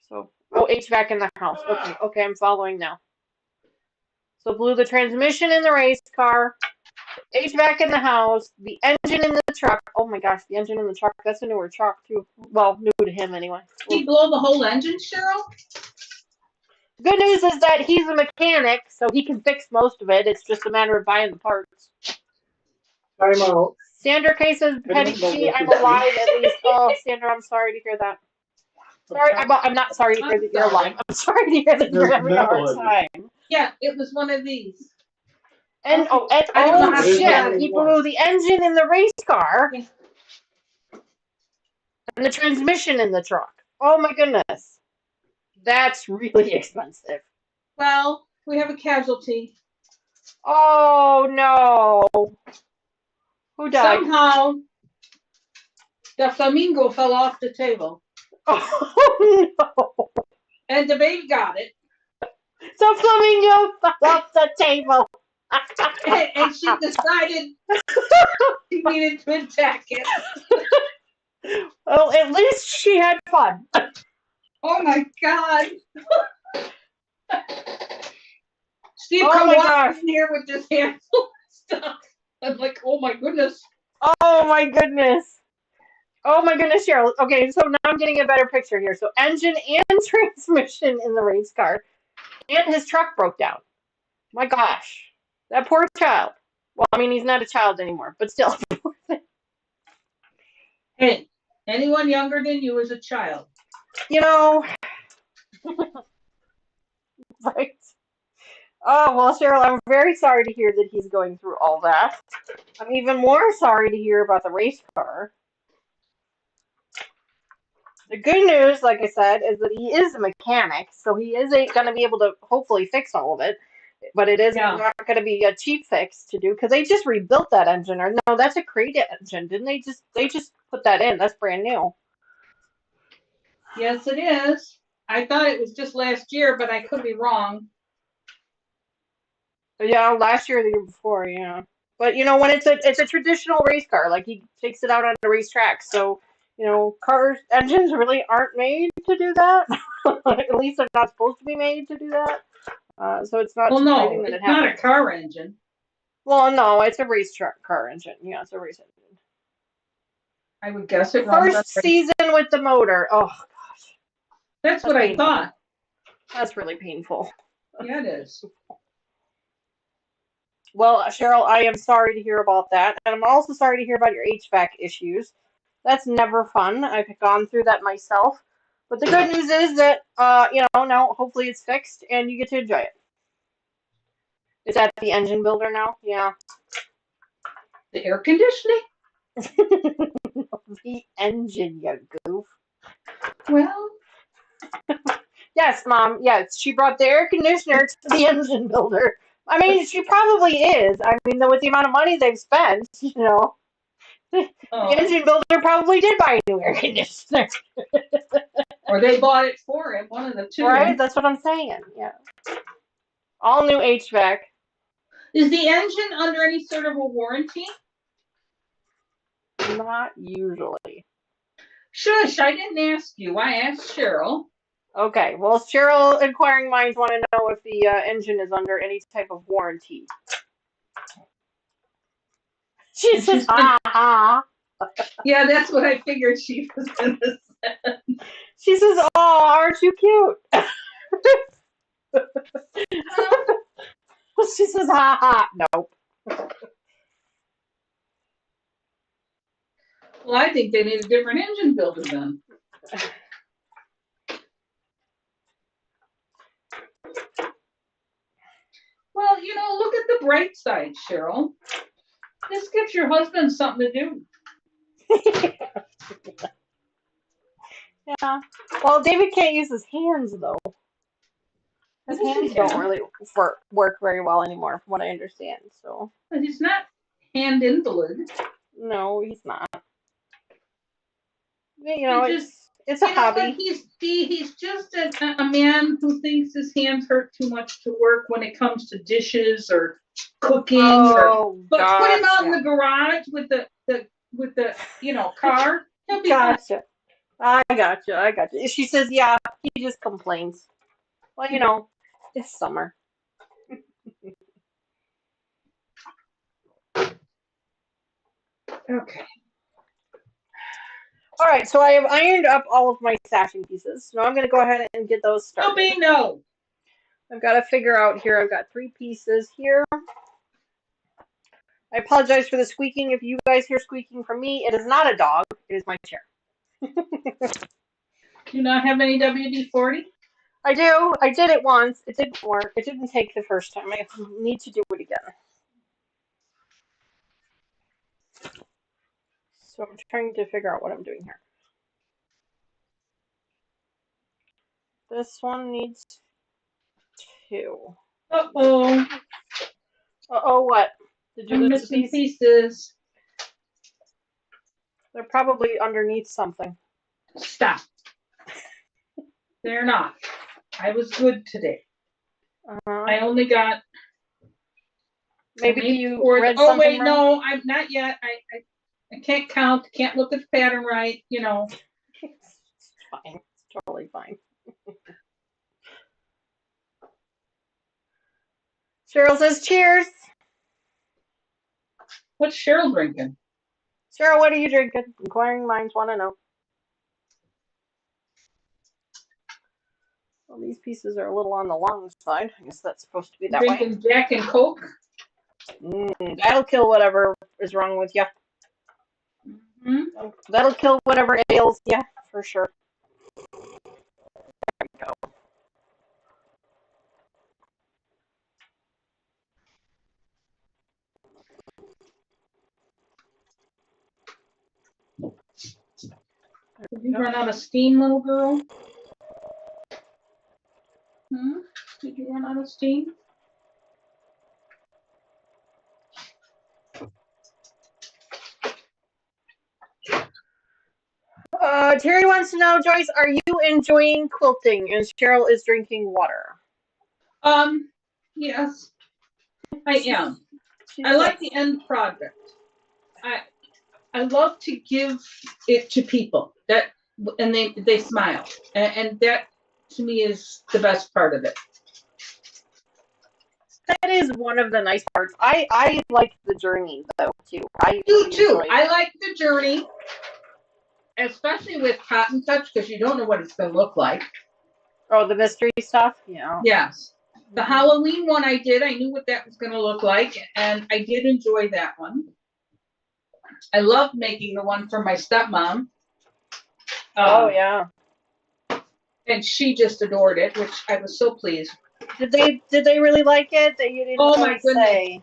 So, HVAC in the house. Okay, I'm following now. So blew the transmission in the race car, HVAC in the house, the engine in the truck. Oh my gosh, the engine in the truck. That's a newer truck too. Well, new to him anyway. Did he blow the whole engine, Cheryl? Good news is that he's a mechanic, so he can fix most of it. It's just a matter of buying the parts. Time out. Sandra K says, Petty G, I'm alive at least. Oh, Sandra, I'm sorry to hear that. Sorry, I'm not sorry to hear that you're alive. I'm sorry to hear that you're having a hard time. Yeah, it was one of these. And shit, he blew the engine in the race car and the transmission in the truck. Oh my goodness. That's really expensive. Well, we have a casualty. Oh no. Who died? Somehow, the flamingo fell off the table. Oh no. And the baby got it. So flamingo fell off the table. and she decided she needed to attack it. Well, at least she had fun. Oh my god. Steve come walking here with this hand full of stuff. I'm like, oh my goodness. Oh my goodness. Oh my goodness, Cheryl. Okay, so now I'm getting a better picture here. So engine and transmission in the race car. And his truck broke down. My gosh. That poor child. Well, I mean, he's not a child anymore, but still. Hey, anyone younger than you is a child. Right. Oh, well, Cheryl, I'm very sorry to hear that he's going through all that. I'm even more sorry to hear about the race car. The good news, like I said, is that he is a mechanic, so he is going to be able to hopefully fix all of it. But it is not going to be a cheap fix to do because they just rebuilt that engine. Or no, that's a crate engine, didn't they? They just put that in. That's brand new. Yes, it is. I thought it was just last year, but I could be wrong. Yeah, last year or the year before, yeah. But when it's a traditional race car, like he takes it out on the racetrack, so cars engines really aren't made to do that. At least they're not supposed to be made to do that. So it's not. Well, no, it's not a car engine. Well, no, it's a racetrack car engine. Yeah, it's a race engine. I would guess it. First season with the motor. Oh gosh. That's what I thought. That's really painful. Yeah, it is. Well, Cheryl, I am sorry to hear about that. And I'm also sorry to hear about your HVAC issues. That's never fun. I've gone through that myself. But the good news is that, now hopefully it's fixed and you get to enjoy it. Is that the engine builder now? Yeah. The air conditioning? The engine, you goof. Well, Yes, Mom. Yes, she brought the air conditioner to the engine builder. I mean, she probably is. I mean, with the amount of money they've spent, the engine builder probably did buy a new air conditioner. Or they bought it for him, one of the two. Right? That's what I'm saying. Yeah. All new HVAC. Is the engine under any sort of a warranty? Not usually. Shush, I didn't ask you. I asked Cheryl. Okay, well, Cheryl inquiring minds want to know if the engine is under any type of warranty. She says, ha. Yeah, that's what I figured she was going to say. She says, oh, aren't you cute? She says, ha. Nope. Well, I think they need a different engine builder then. Well, look at the bright side, Cheryl. This gives your husband something to do. Yeah. Well, David can't use his hands, though. His hands don't really work very well anymore, from what I understand. So. But he's not hand invalid. No, he's not. It's a hobby. He's just a man who thinks his hands hurt too much to work when it comes to dishes or cooking. But put him out in the garage with the car. He'll be gotcha. I gotcha. She says, yeah, he just complains. Well, it's summer. Okay. All right, so I have ironed up all of my stashing pieces. Now I'm going to go ahead and get those started. No. I've got to figure out here. I've got 3 pieces here. I apologize for the squeaking. If you guys hear squeaking from me, it is not a dog. It is my chair. Do you not have any WD-40? I do. I did it once. It didn't work. It didn't take the first time. I need to do it again. So I'm trying to figure out what I'm doing here. This one needs 2. Uh-oh. Uh-oh, what? Did you lose missing pieces? They're probably underneath something. Stop. They're not. I was good today. I only got... Maybe you read something wait, wrong? no, I'm not yet. I can't count. Can't look at the pattern right, It's fine. It's totally fine. Cheryl says cheers. What's Cheryl drinking? Cheryl, what are you drinking? Inquiring minds want to know. Well, these pieces are a little on the long side. I guess that's supposed to be that drinking way. Jack and Coke? That'll kill whatever is wrong with you. Mm-hmm. That'll kill whatever ails you, for sure. There we go. Did you run out of steam, little girl? Did you run out of steam? Terry wants to know, Joyce, are you enjoying quilting? And Cheryl is drinking water. Yes, I am. I like the end project. I love to give it to people and they smile, and that to me is the best part of it. That is one of the nice parts. I like the journey though too. I do too. I like the journey, especially with cottoncuts, because you don't know what it's going to look like. Oh, the mystery stuff? Yeah. Yes. The Halloween one I did, I knew what that was going to look like, and I did enjoy that one. I loved making the one for my stepmom. Oh yeah. And she just adored it, which I was so pleased. Did they really like it? That you didn't Oh really my goodness. say?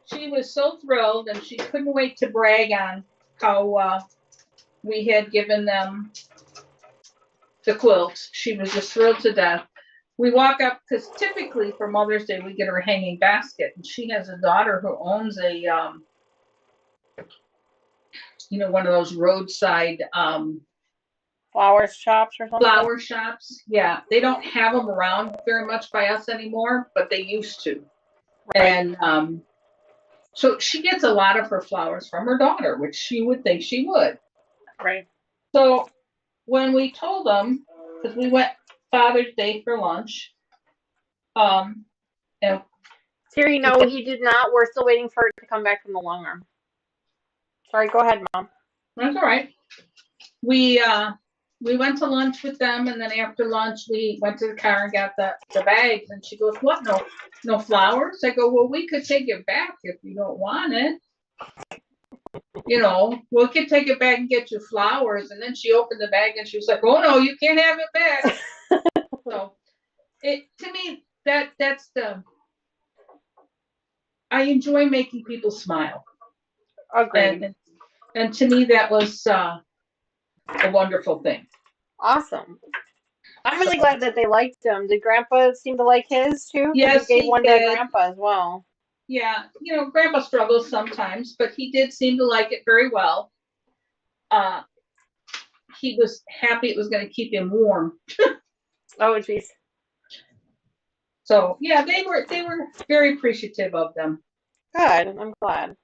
She was so thrilled, and she couldn't wait to brag on how we had given them the quilts. She was just thrilled to death. We walk up, because typically for Mother's Day, we get her a hanging basket, and she has a daughter who owns a, one of those roadside Flower shops or something? flower shops. Yeah, they don't have them around very much by us anymore, but they used to. Right. And so she gets a lot of her flowers from her daughter, which she would think she would. Right. So when we told them, because we went Father's Day for lunch, and Terry, no, he did not. We're still waiting for it to come back from the long arm. Sorry, go ahead, Mom. that's all right. We went to lunch with them, and then after lunch we went to the car and got the bags. And she goes, "What? No flowers?" I go, "Well, we could take it back if you don't want it. We could take it back and get you flowers." And then she opened the bag and she was like, "Oh no, you can't have it back." So to me that's I enjoy making people smile. Agreed. And to me that was a wonderful thing. Awesome. I'm really glad that they liked him. Did Grandpa seem to like his too? Yes, he gave he one did. to Grandpa as well. Yeah, Grandpa struggles sometimes, but he did seem to like it very well. He was happy it was going to keep him warm. Oh, jeez. So yeah, they were very appreciative of them. Good. I'm glad.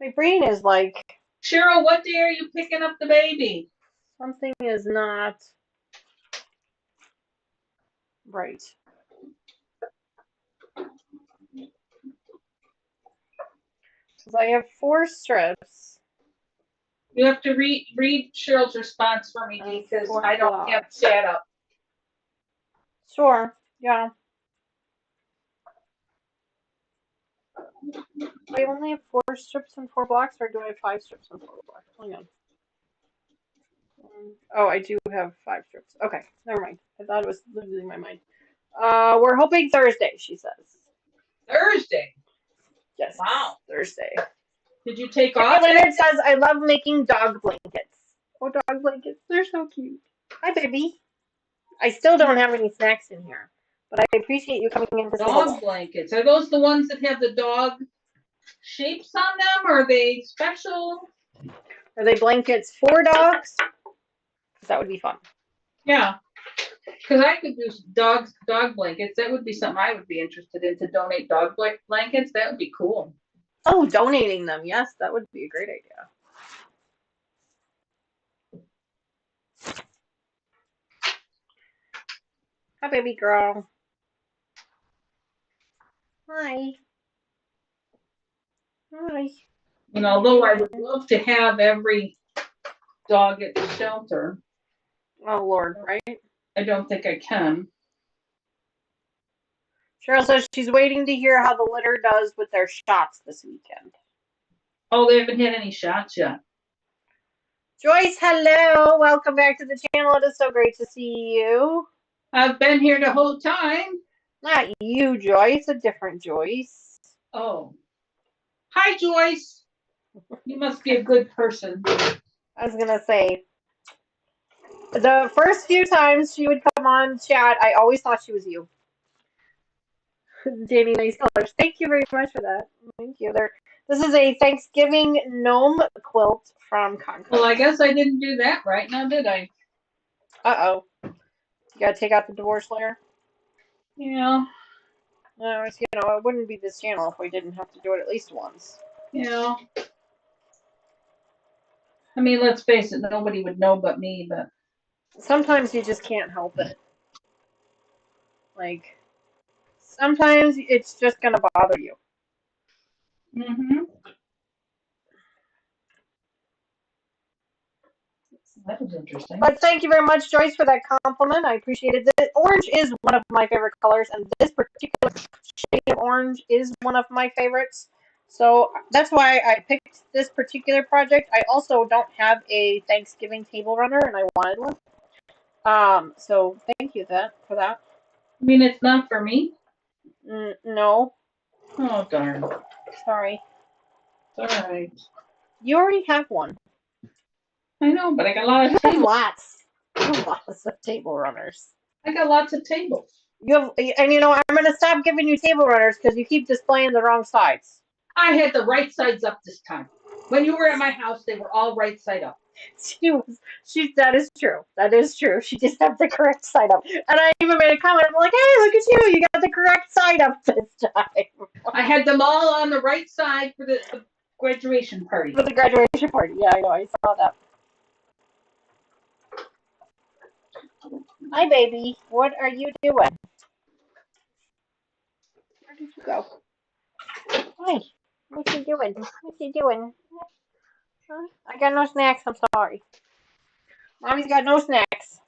My brain is like, Cheryl, what day are you picking up the baby? something is not right. Because I have 4 strips. You have to read Cheryl's response for me, because I don't have it set up. Sure. Yeah. Do I only have 4 strips and 4 blocks, or do I have 5 strips and 4 blocks? Hang on. Oh, I do have 5 strips. Okay, never mind. I thought it was losing my mind. We're hoping Thursday, she says. Thursday? Yes. Wow. Thursday. Did you take Hey, off? Leonard says, I love making dog blankets. Oh, dog blankets. They're so cute. Hi, baby. I still don't have any snacks in here, but I appreciate you coming in to say hello. Dog blankets. Are those the ones that have the dog shapes on them? Are they special? Are they blankets for dogs? That would be fun. Yeah. Because I could do dog blankets. That would be something I would be interested in, to donate dog blankets. That would be cool. Oh, donating them. Yes, that would be a great idea. Hi, baby girl. Hi. Hi. And although I would love to have every dog at the shelter, Oh, Lord, right? I don't think I can. Cheryl says she's waiting to hear how the litter does with their shots this weekend. Oh, they haven't had any shots yet. Joyce, hello. Welcome back to the channel. It is so great to see you. I've been here the whole time. Not you, Joyce. A different Joyce. Oh. Hi, Joyce. You must be a good person. I was going to say, the first few times she would come on chat, I always thought she was you. Danny, nice colors. Thank you very much for that. Thank you. This is a Thanksgiving gnome quilt from cottoncuts. Well, I guess I didn't do that right now, did I? Uh-oh. You gotta take out the divorce layer? Yeah. No, it wouldn't be this channel if we didn't have to do it at least once. Yeah. I mean, let's face it, nobody would know but me, but sometimes you just can't help it. Like, sometimes it's just gonna bother you. Mm-hmm. That was interesting. But thank you very much, Joyce, for that compliment. I appreciate it. The orange is one of my favorite colors, and this particular shade of orange is one of my favorites. So that's why I picked this particular project. I also don't have a Thanksgiving table runner, and I wanted one. So thank you for that. I mean, it's not for me? No, Oh, darn. sorry. It's all right. You already have one. I know, but I got a lot You of have tables. lots. You have lots of table runners. I got lots of tables. And I'm gonna stop giving you table runners because you keep displaying the wrong sides. I had the right sides up this time. When you were at my house, they were all right side up. That is true. That is true. She just had the correct side up. And I even made a comment. I'm like, hey, look at you. You got the correct side up this time. I had them all on the right side for the graduation party. For the graduation party. Yeah, I know. I saw that. Hi, baby. What are you doing? Where did you go? Hi. What you doing? What you doing? Huh? I got no snacks. I'm sorry. Mommy's got no snacks.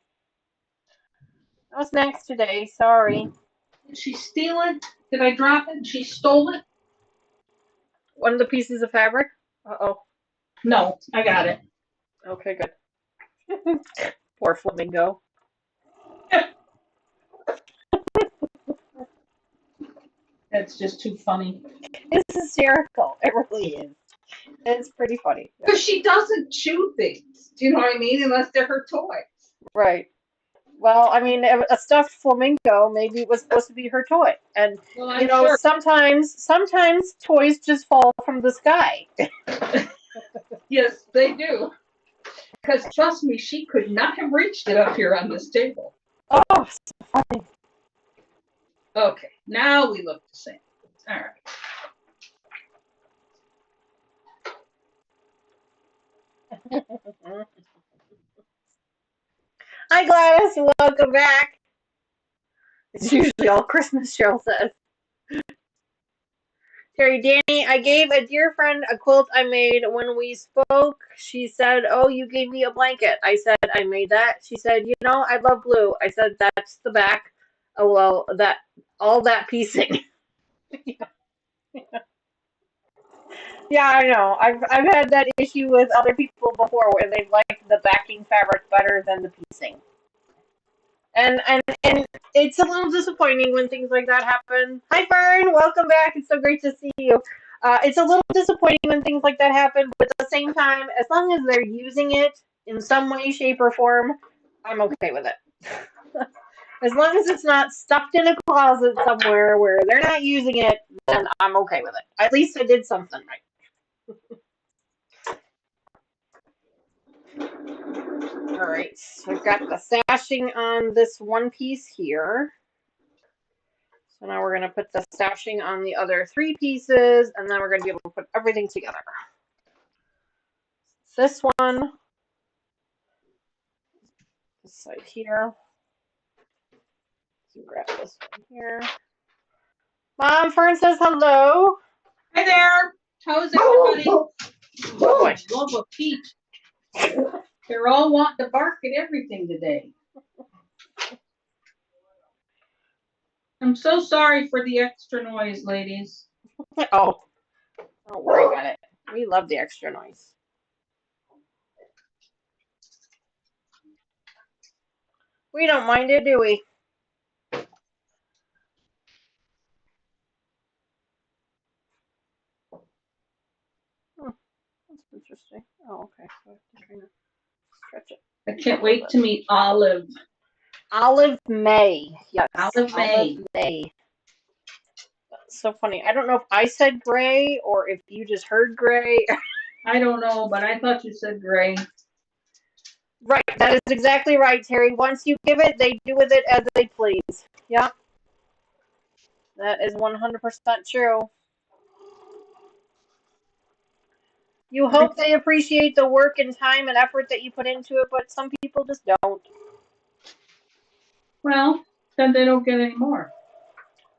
No snacks today. Sorry. Did she steal it? Did I drop it? She stole it? One of the pieces of fabric? Uh-oh. No, I got it. Okay, good. Poor flamingo. That's just too funny. It's hysterical. It really is. It's pretty funny. Because she doesn't chew things. Do you know what I mean? Unless they're her toys. Right. Well, I mean, a stuffed flamingo maybe it was supposed to be her toy, and Well, sure. sometimes toys just fall from the sky. Yes, they do. Because trust me, she could not have reached it up here on this table. Oh, so funny. Okay, now we look the same. All right. Hi, Gladys. Welcome back. It's usually all Christmas, Cheryl says. Terry, Dani, I gave a dear friend a quilt I made when we spoke. She said, oh, you gave me a blanket. I said, I made that. She said, I love blue. I said, that's the back. Oh, well, all that piecing. Yeah, I know. I've had that issue with other people before where they like the backing fabric better than the piecing. And it's a little disappointing when things like that happen. Hi, Fern. Welcome back. It's so great to see you. It's a little disappointing when things like that happen, but at the same time, as long as they're using it in some way, shape, or form, I'm okay with it. As long as it's not stuffed in a closet somewhere where they're not using it, then I'm okay with it. At least I did something right. All right, so I've got the stashing on this one piece here. So now we're going to put the stashing on the other three pieces, and then we're going to be able to put everything together. This one, this side here. So grab this one here. Mom, Fern says hello. Hi there. How's everybody? Oh boy. Love a Pete. They're all wanting to bark at everything today. I'm so sorry for the extra noise, ladies. Oh, don't worry about it. We love the extra noise. We don't mind it, do we? That's interesting. Oh, okay. So I have to kind of stretch it. I can't wait to meet Olive. Olive May. Yes. Olive May. May. That's so funny. I don't know if I said gray or if you just heard gray. I don't know, but I thought you said gray. Right. That is exactly right, Terry. Once you give it, they do with it as they please. Yep. That is 100% true. You hope they appreciate the work and time and effort that you put into it, but some people just don't. Well, then they don't get any more.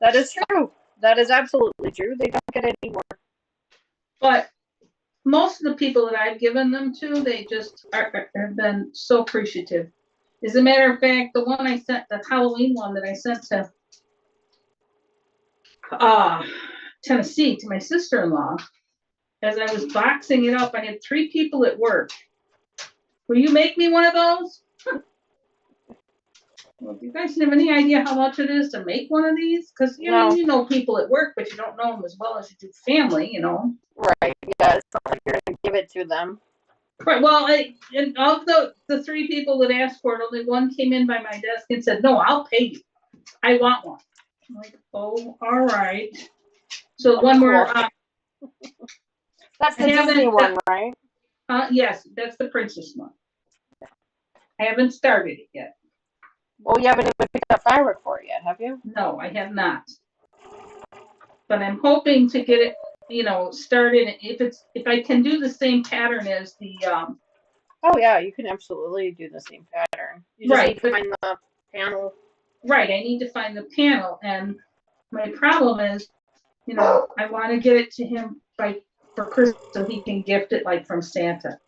That is true. That is absolutely true. They don't get any more. But most of the people that I've given them to, they just have been so appreciative. As a matter of fact, the one I sent, the Halloween one that I sent to Tennessee to my sister-in-law, as I was boxing it up, I had 3 people at work. Will you make me one of those? Well, do you guys have any idea how much it is to make one of these? Because No. you know people at work, but you don't know them as well as you do family, you know. Right. Yeah. It's not like you're gonna give it to them. Right. Well, and of the 3 people that asked for it, only one came in by my desk and said, "No, I'll pay you. I want one." I'm like, "Oh, all right." So one more. That's the Disney one, right? Yes, that's the princess one. I haven't started it yet. Well, you haven't even picked up fabric for it yet, have you? No, I have not. But I'm hoping to get it, started. If I can do the same pattern as the Oh yeah, you can absolutely do the same pattern. You just need to find the panel. Right, I need to find the panel, and my problem is, I want to get it to him for Christmas so he can gift it like from Santa.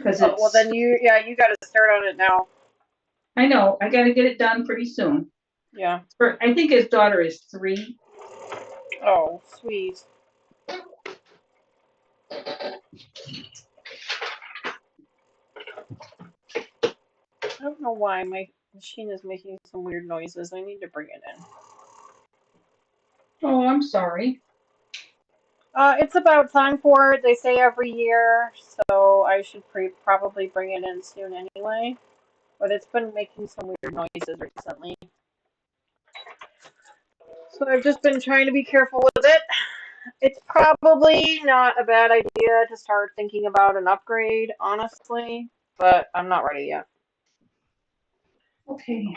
Well then you got to start on it now. I know, I got to get it done pretty soon. Yeah. I think his daughter is 3. Oh, sweet. I don't know why my machine is making some weird noises. I need to bring it in. Oh, I'm sorry. It's about time for it. They say every year, so I should probably bring it in soon anyway. But it's been making some weird noises recently. So I've just been trying to be careful with it. It's probably not a bad idea to start thinking about an upgrade, honestly, but I'm not ready yet. Okay.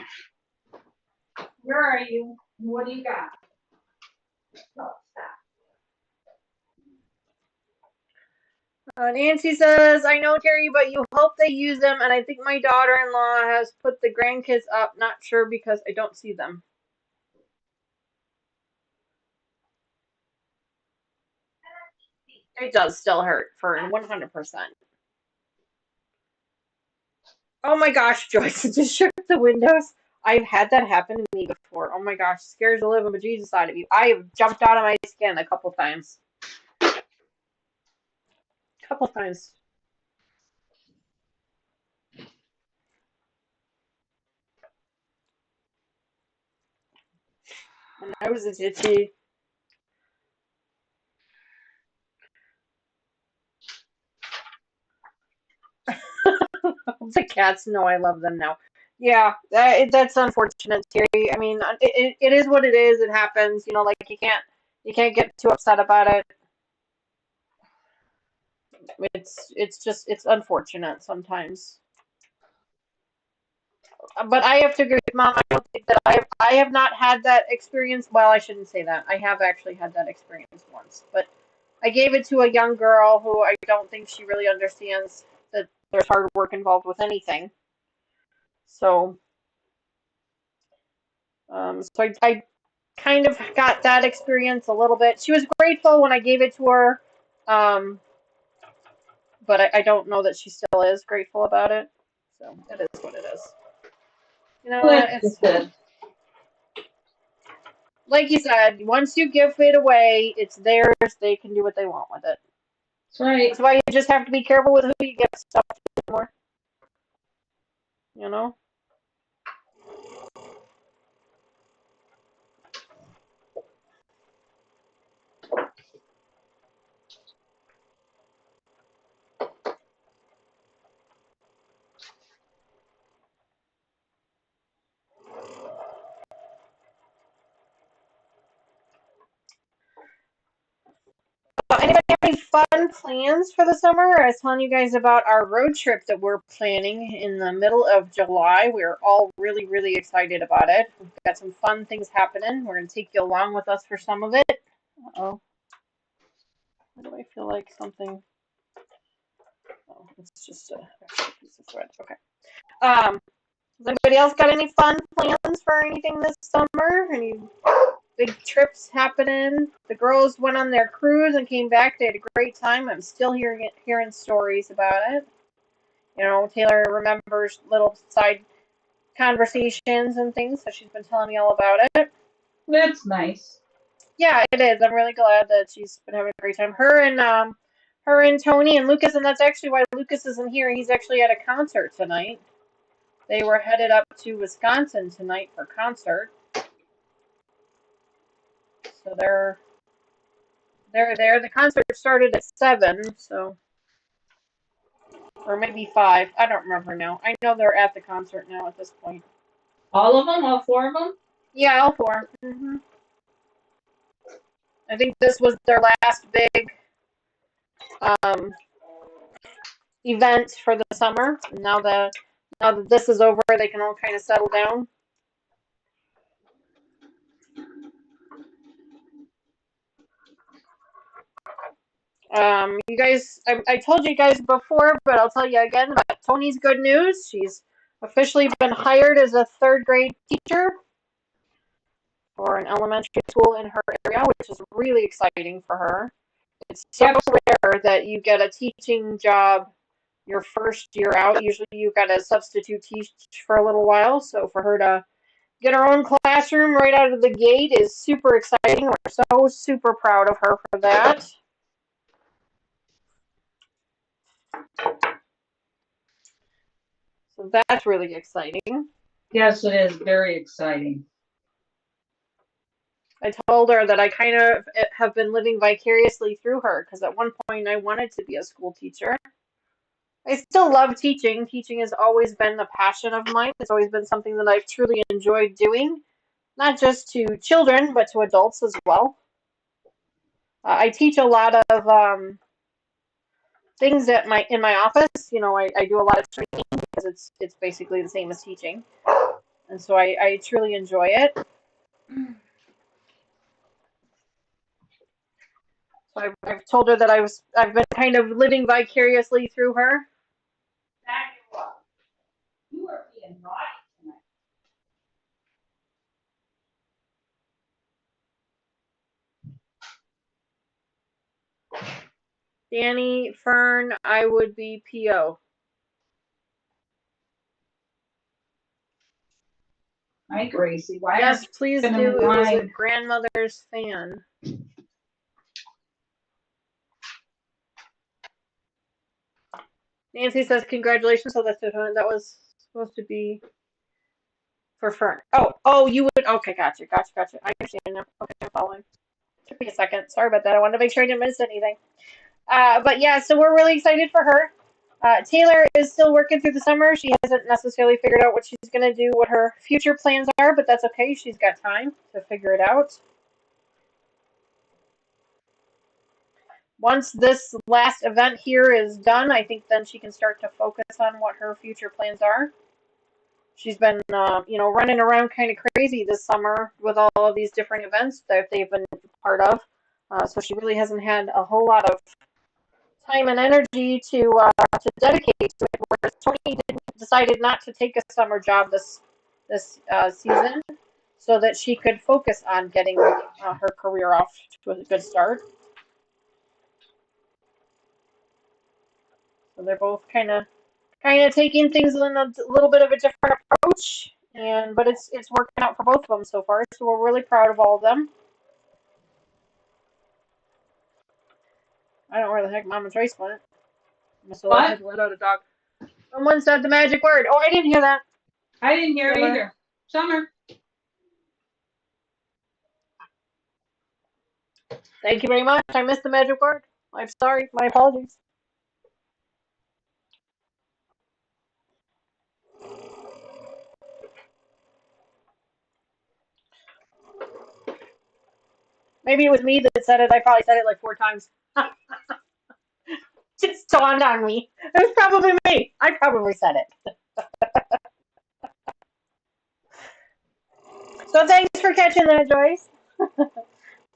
Where are you? What do you got? Oh, stop. Nancy says, I know, Terry, but you hope they use them, and I think my daughter-in-law has put the grandkids up. Not sure because I don't see them. It does still hurt, Fern, 100%. Oh my gosh, Joyce, it just shook the windows. I've had that happen to me before. Oh my gosh, scares the living bejesus out of you. I have jumped out of my skin a couple times. When I was a jitty. The cats know I love them now. Yeah, that's unfortunate, Terry. I mean, it is what it is. It happens. Like you can't get too upset about it. It's unfortunate sometimes. But I have to agree with Mom. I don't think that I have not had that experience. Well, I shouldn't say that. I have actually had that experience once, but I gave it to a young girl who I don't think she really understands that there's hard work involved with anything. So, I kind of got that experience a little bit. She was grateful when I gave it to her, but I don't know that she still is grateful about it. So it is what it is. It's good. Like you said, once you give it away, it's theirs. They can do what they want with it. That's right. That's why you just have to be careful with who you give stuff to more. You know? Anybody have any fun plans for the summer? I was telling you guys about our road trip that we're planning in the middle of July. We're all really, really excited about it. We've got some fun things happening. We're going to take you along with us for some of it. Uh-oh. Why do I feel like something... Oh, it's just a piece of thread. Okay. Has anybody else got any fun plans for anything this summer? big trips happening. The girls went on their cruise and came back. They had a great time. I'm still hearing stories about it. You know, Taylor remembers little side conversations and things, so she's been telling me all about it. That's nice. Yeah, it is. I'm really glad that she's been having a great time. Her and Tony and Lucas, and that's actually why Lucas isn't here. He's actually at a concert tonight. They were headed up to Wisconsin tonight for concert. So they're there. The concert started at 7, so or maybe 5. I don't remember now. I know they're at the concert now at this point. All of them? All 4 of them? Yeah, all 4. I think this was their last big um, event for the summer. Now that this is over, they can all kind of settle down. You guys, I told you guys before, but I'll tell you again about Tony's good news. She's officially been hired as a 3rd grade teacher for an elementary school in her area, which is really exciting for her. It's so rare that you get a teaching job your first year out. Usually you got to substitute teach for a little while. So for her to get her own classroom right out of the gate is super exciting. We're so super proud of her for that. So that's really exciting. Yes, it is very exciting. I told her that I kind of have been living vicariously through her because at one point I wanted to be a school teacher. I still love teaching. Teaching has always been a passion of mine. It's always been something that I've truly enjoyed doing, not just to children, but to adults as well. I teach a lot of things in my office. You know, I do a lot of training because it's basically the same as teaching, and so I truly enjoy it. So I've told her that I've been kind of living vicariously through her. You are being naughty tonight. Dani, Fern, I would be PO. Hi, Gracie. Why Yes, please do. It was a line? grandmother's fan. Nancy says congratulations. So that was supposed to be for Fern. Oh, you would. Okay, gotcha. I understand now. Okay, I'm following. Took me a second. Sorry about that. I wanted to make sure I didn't miss anything. But yeah, so we're really excited for her. Taylor is still working through the summer. She hasn't necessarily figured out what she's going to do, what her future plans are, but that's okay. She's got time to figure it out. Once this last event here is done, I think then she can start to focus on what her future plans are. She's been, running around kind of crazy this summer with all of these different events that they've been part of. So she really hasn't had a whole lot of time and energy to dedicate to it. Whereas Tony decided not to take a summer job this season, so that she could focus on getting her career off to a good start. So they're both kind of taking things in a little bit of a different approach, but it's working out for both of them so far. So we're really proud of all of them. I don't know where the heck Mama's Race went. Must have let out a dog. Someone said the magic word. Oh, I didn't hear that. I didn't hear it either. Summer. Thank you very much. I missed the magic word. I'm sorry. My apologies. Maybe it was me that said it. I probably said it like 4 times. Just dawned on me. It was probably me. I probably said it. So thanks for catching that, Joyce.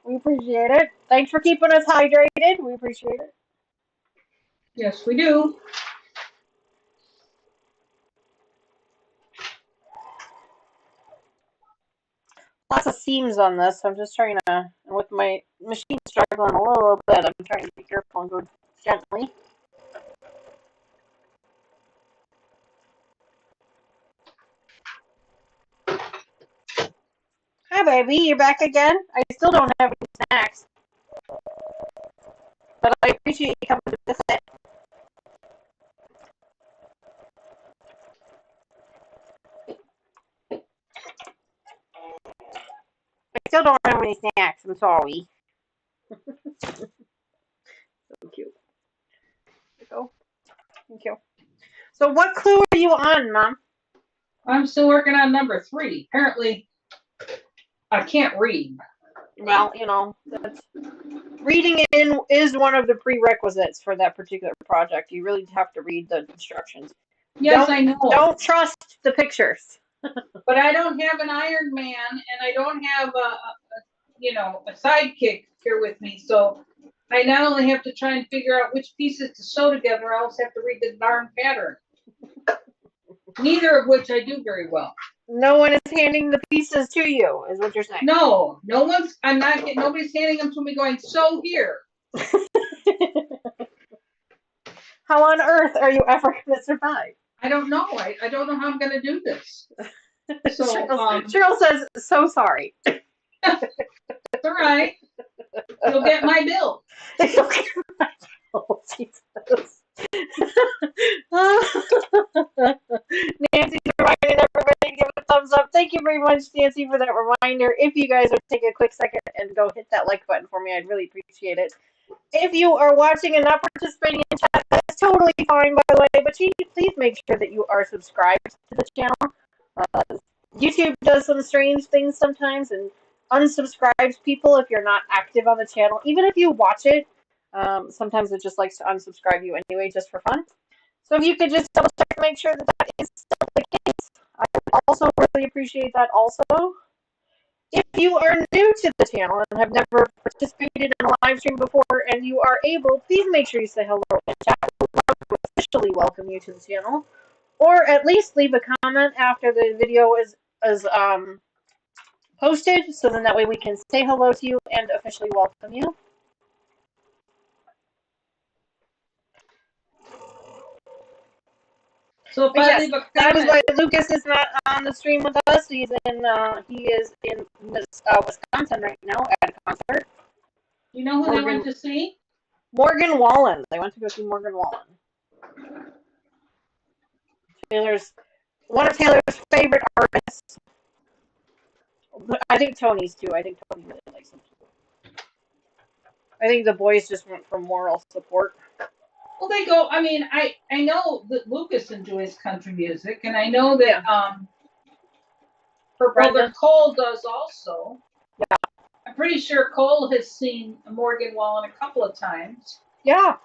We appreciate it. Thanks for keeping us hydrated. We appreciate it. Yes, we do. lots of seams on this. I'm just trying to, with my machine struggling a little bit, I'm trying to be careful and go gently. Hi, baby. You're back again? I still don't have any snacks, but I appreciate you coming to visit. I still don't have any snacks. I'm sorry. So cute. There you go. Thank you. So what clue are you on, Mom? I'm still working on number 3. Apparently, I can't read. Well, you know, reading is one of the prerequisites for that particular project. You really have to read the instructions. Yes, I know. Don't trust the pictures. But I don't have an Iron Man, and I don't have a sidekick here with me. So I not only have to try and figure out which pieces to sew together, I also have to read the darn pattern. Neither of which I do very well. No one is handing the pieces to you, is what you're saying. No one's. Nobody's handing them to me. Going sew here. How on earth are you ever going to survive? I don't know. I don't know how I'm going to do this. So Cheryl says, "So sorry." It's all right. You'll get my bill. You'll get my bill. Jesus. Nancy's reminding everybody to give a thumbs up. Thank you very much, Nancy, for that reminder. If you guys would take a quick second and go hit that like button for me, I'd really appreciate it. If you are watching and not participating in chat, that's totally fine, by the way, but please make sure that you are subscribed to the channel. YouTube does some strange things sometimes and unsubscribes people if you're not active on the channel. Even if you watch it, sometimes it just likes to unsubscribe you anyway, just for fun. So if you could just double check to make sure that that is still the case, I would also really appreciate that also. If you are new to the channel and have never participated in a live stream before and you are able, please make sure you say hello in chat. We would love to officially welcome you to the channel. Or at least leave a comment after the video is posted, so then that way we can say hello to you and officially welcome you. So if I leave a comment, that is why Lucas is not on the stream with us. He is in Wisconsin right now at a concert. You know who they went to see? Morgan Wallen. They went to go see Morgan Wallen. One of Taylor's favorite artists. I think Tony's too. I think Tony really likes him too. I think the boys just went for moral support. Well, they go. I mean, I know that Lucas enjoys country music, and I know that her brother Cole does also. Yeah. I'm pretty sure Cole has seen Morgan Wallen a couple of times. Yeah.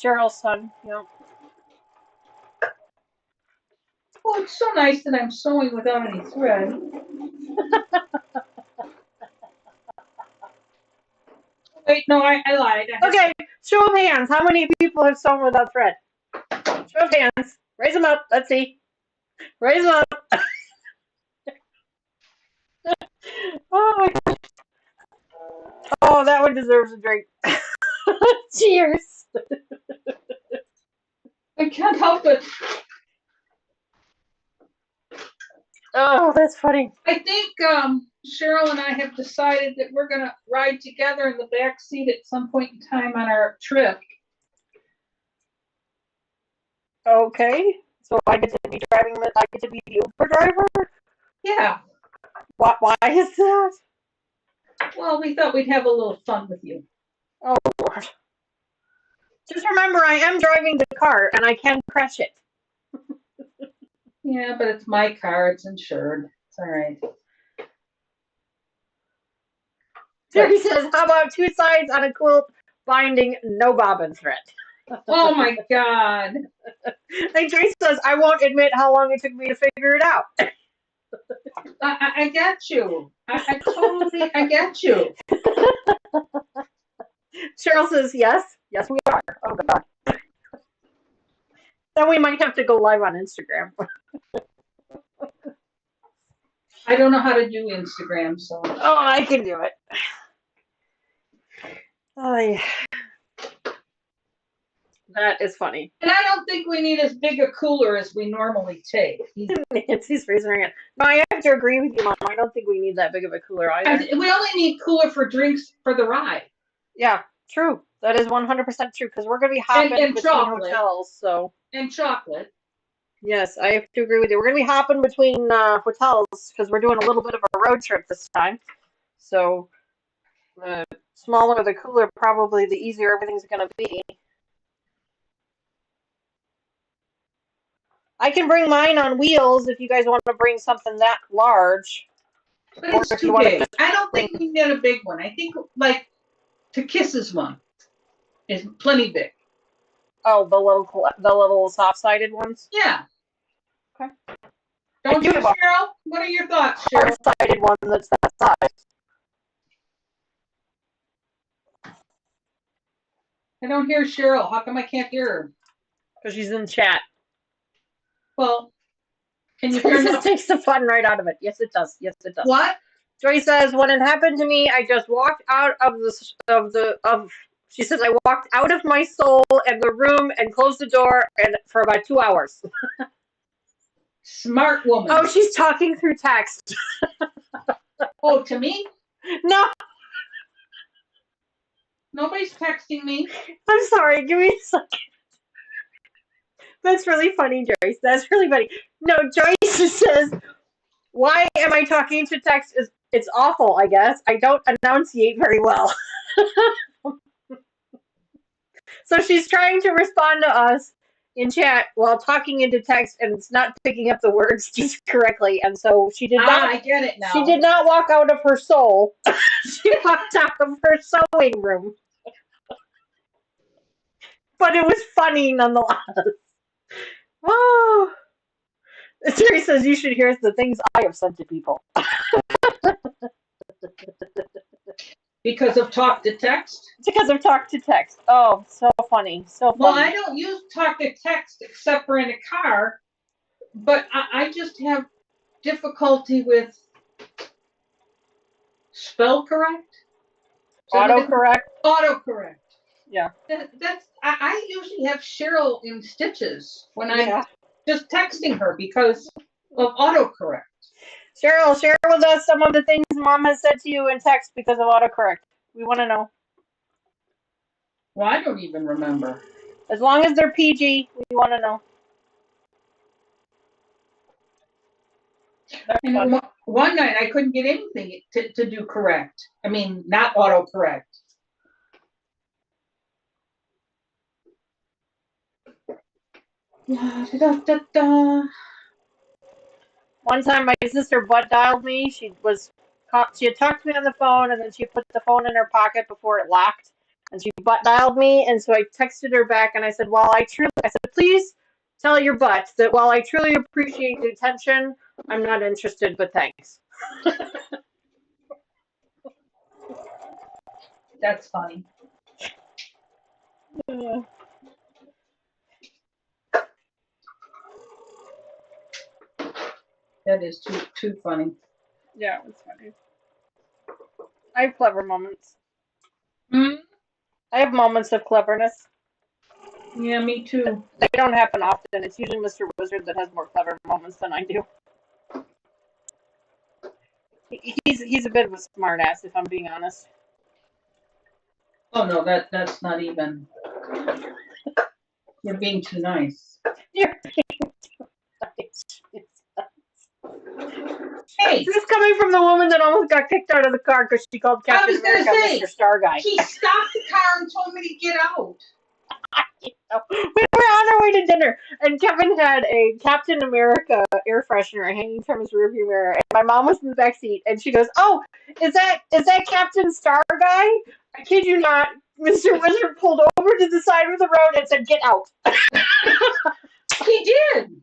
Cheryl's son. Yeah. Oh, it's so nice that I'm sewing without any thread. Wait, no, I lied. Okay, show of hands. How many people have sewn without thread? Show of hands. Raise them up. Let's see. Raise them up. Oh my gosh. Oh, that one deserves a drink. Cheers. I can't help it. Oh, that's funny. I think Cheryl and I have decided that we're going to ride together in the back seat at some point in time on our trip. Okay. So I get to be driving. I get to be the Uber driver? Yeah. Why is that? Well, we thought we'd have a little fun with you. Oh, Lord. Just remember, I am driving the car, and I can crash it. Yeah, but it's my car. It's insured. It's all right. Jerry says, how about 2 sides on a quilt binding, no bobbin thread? Oh, my God. And Trace says, I won't admit how long it took me to figure it out. I get you. I totally, I get you. Cheryl says, yes. Yes, we are. Oh, God. Then we might have to go live on Instagram. I don't know how to do Instagram, so. Oh, I can do it. Oh, yeah. That is funny. And I don't think we need as big a cooler as we normally take. Nancy's raising her hand. No, I have to agree with you, Mom. I don't think we need that big of a cooler either. We only need cooler for drinks for the ride. Yeah, true. That is 100% true because we're going to be hopping And between chocolate. hotels. So And chocolate. yes, I have to agree with you. We're going to be hopping between hotels because we're doing a little bit of a road trip this time. So the smaller the cooler, probably the easier everything's going to be. I can bring mine on wheels if you guys want to bring something that large. But it's too big. I don't think we need a big one. I think like to Kiss's one is plenty big. Oh, the little soft-sided ones? Yeah. Okay. Don't you, Cheryl? What are your thoughts, Cheryl? Hard-sided one that's that size. I don't hear Cheryl. How come I can't hear her? Because she's in chat. Well, can you turn This takes the fun right out of it. Yes, it does. Yes, it does. What? Joy says, when it happened to me, I just walked out she says, I walked out of my soul and the room and closed the door and for about 2 hours. Smart woman. Oh, she's talking through text. Oh, to me? No. Nobody's texting me. I'm sorry. Give me a second. That's really funny, Joyce. That's really funny. No, Joyce says, why am I talking to text? It's awful, I guess. I don't enunciate very well. So she's trying to respond to us in chat while talking into text, and it's not picking up the words just correctly. And so she did not. I get it now. She did not walk out of her soul. She walked out of her sewing room. But it was funny nonetheless. Oh. Terry says you should hear the things I have said to people. Because of talk to text? Because of talk to text. Oh, so funny. So funny. Well, I don't use talk to text except for in a car, but I just have difficulty with spell correct? Autocorrect? Autocorrect. Yeah. I usually have Cheryl in stitches when I'm just texting her because of autocorrect. Cheryl, share with us some of the things Mom has said to you in text because of autocorrect. We want to know. Well, I don't even remember. As long as they're PG, we want to know. And one night I couldn't get anything to do correct. I mean, not autocorrect. One time my sister butt dialed me. She had talked to me on the phone, and then she put the phone in her pocket before it locked, and she butt dialed me. And so I texted her back, and I said, please tell your butt that while I truly appreciate the attention, I'm not interested, but thanks. That's funny. That is too funny. Yeah, it's funny. I have clever moments. Hmm? I have moments of cleverness. Yeah, me too. They don't happen often. It's usually Mr. Wizard that has more clever moments than I do. He's a bit of a smart ass, if I'm being honest. Oh no, that's not even. You're being too nice. You're being too nice. Hey, this is coming from the woman that almost got kicked out of the car because she called Captain America Mr. Star Guy. She stopped the car and told me to get out. We were on our way to dinner, and Kevin had a Captain America air freshener hanging from his rearview mirror, and my mom was in the back seat, and she goes, "Oh, is that Captain Star Guy?" I kid you not. Mr. Wizard pulled over to the side of the road and said, "Get out." He did.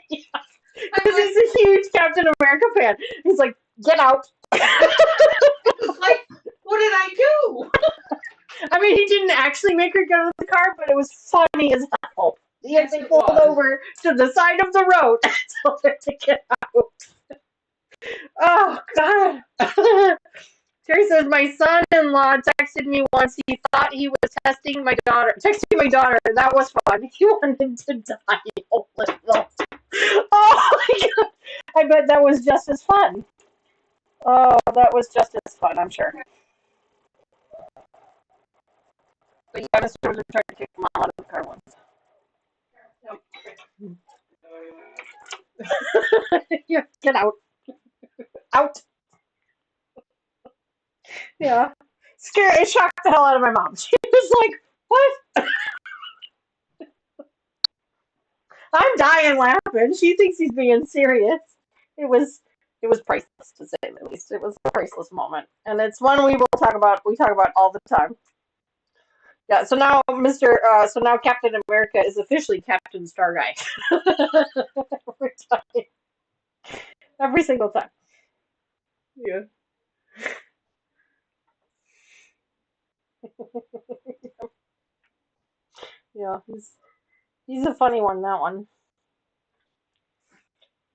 Yeah. Because he's a huge Captain America fan. He's like, "Get out." Like, what did I do? I mean, he didn't actually make her go to the car, but it was funny as hell. They pulled over to the side of the road and told her to get out. Oh, God. Terry says, my son-in-law texted me once. He thought he was testing my daughter. Texting my daughter. That was fun. He wanted to die. Oh, my God. I bet that was just as fun. Oh, that was just as fun, I'm sure. But yeah, Mr. was trying to kick him out of the car once. Yep. Yeah, get out. Out. Yeah. It shocked the hell out of my mom. She was like, what? I'm dying laughing. She thinks he's being serious. It was it was priceless, to say the least. It was a priceless moment. And it's one we talk about all the time. Yeah, so now so now Captain America is officially Captain Star Guy. Every time. Every single time. Yeah. Yeah, he's a funny one, that one.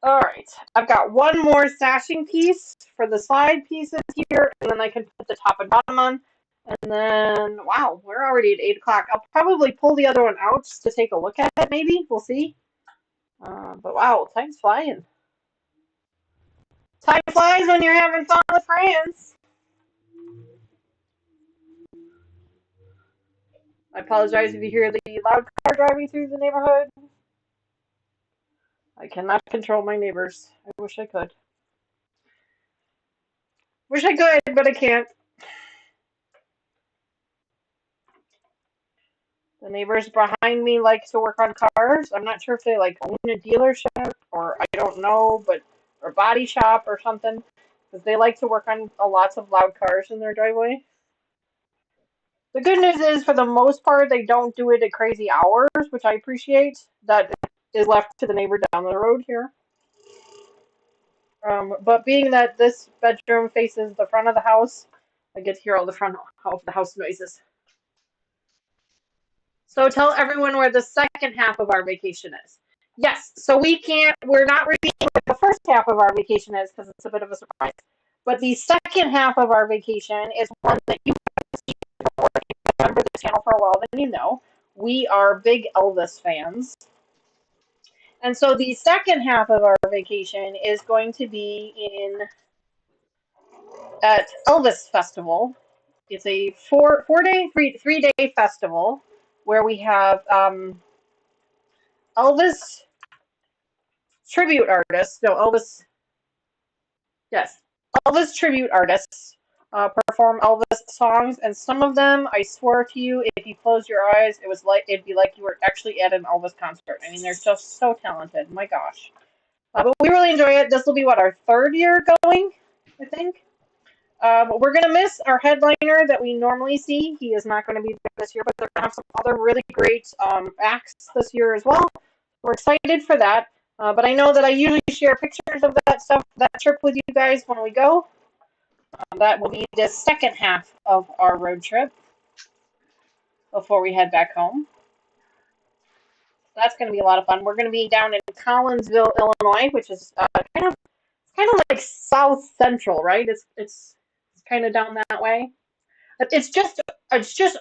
Alright. I've got one more stashing piece for the side pieces here, and then I can put the top and bottom on. And then, wow, we're already at 8 o'clock. I'll probably pull the other one out just to take a look at it, maybe. We'll see. But wow, time's flying. Time flies when you're having fun with friends. I apologize if you hear the loud car driving through the neighborhood. I cannot control my neighbors. I wish I could. Wish I could, but I can't. The neighbors behind me like to work on cars. I'm not sure if they like own a dealership or I don't know, but or body shop or something. Because they like to work on lots of loud cars in their driveway. The good news is, for the most part, they don't do it at crazy hours, which I appreciate. That is left to the neighbor down the road here. But being that this bedroom faces the front of the house, I get to hear all the front of the house noises. So tell everyone where the second half of our vacation is. Yes, so we're not revealing what the first half of our vacation is because it's a bit of a surprise. But the second half of our vacation is one that you remember the channel for a while, then you know. We are big Elvis fans. And so the second half of our vacation is going to be at Elvis Festival. It's a 3 day festival where we have Elvis tribute artists. No, Elvis tribute artists perform Elvis songs, and some of them, I swear to you, if you close your eyes, it'd be like you were actually at an Elvis concert. I mean, they're just so talented. My gosh. But we really enjoy it. This will be our third year going, I think. We're going to miss our headliner that we normally see. He is not going to be there this year, but they're going to have some other really great acts this year as well. We're excited for that. But I know that I usually share pictures of that trip with you guys when we go. That will be the second half of our road trip before we head back home. That's going to be a lot of fun. We're going to be down in Collinsville, Illinois, which is kind of like south central, right? It's kind of down that way. It's just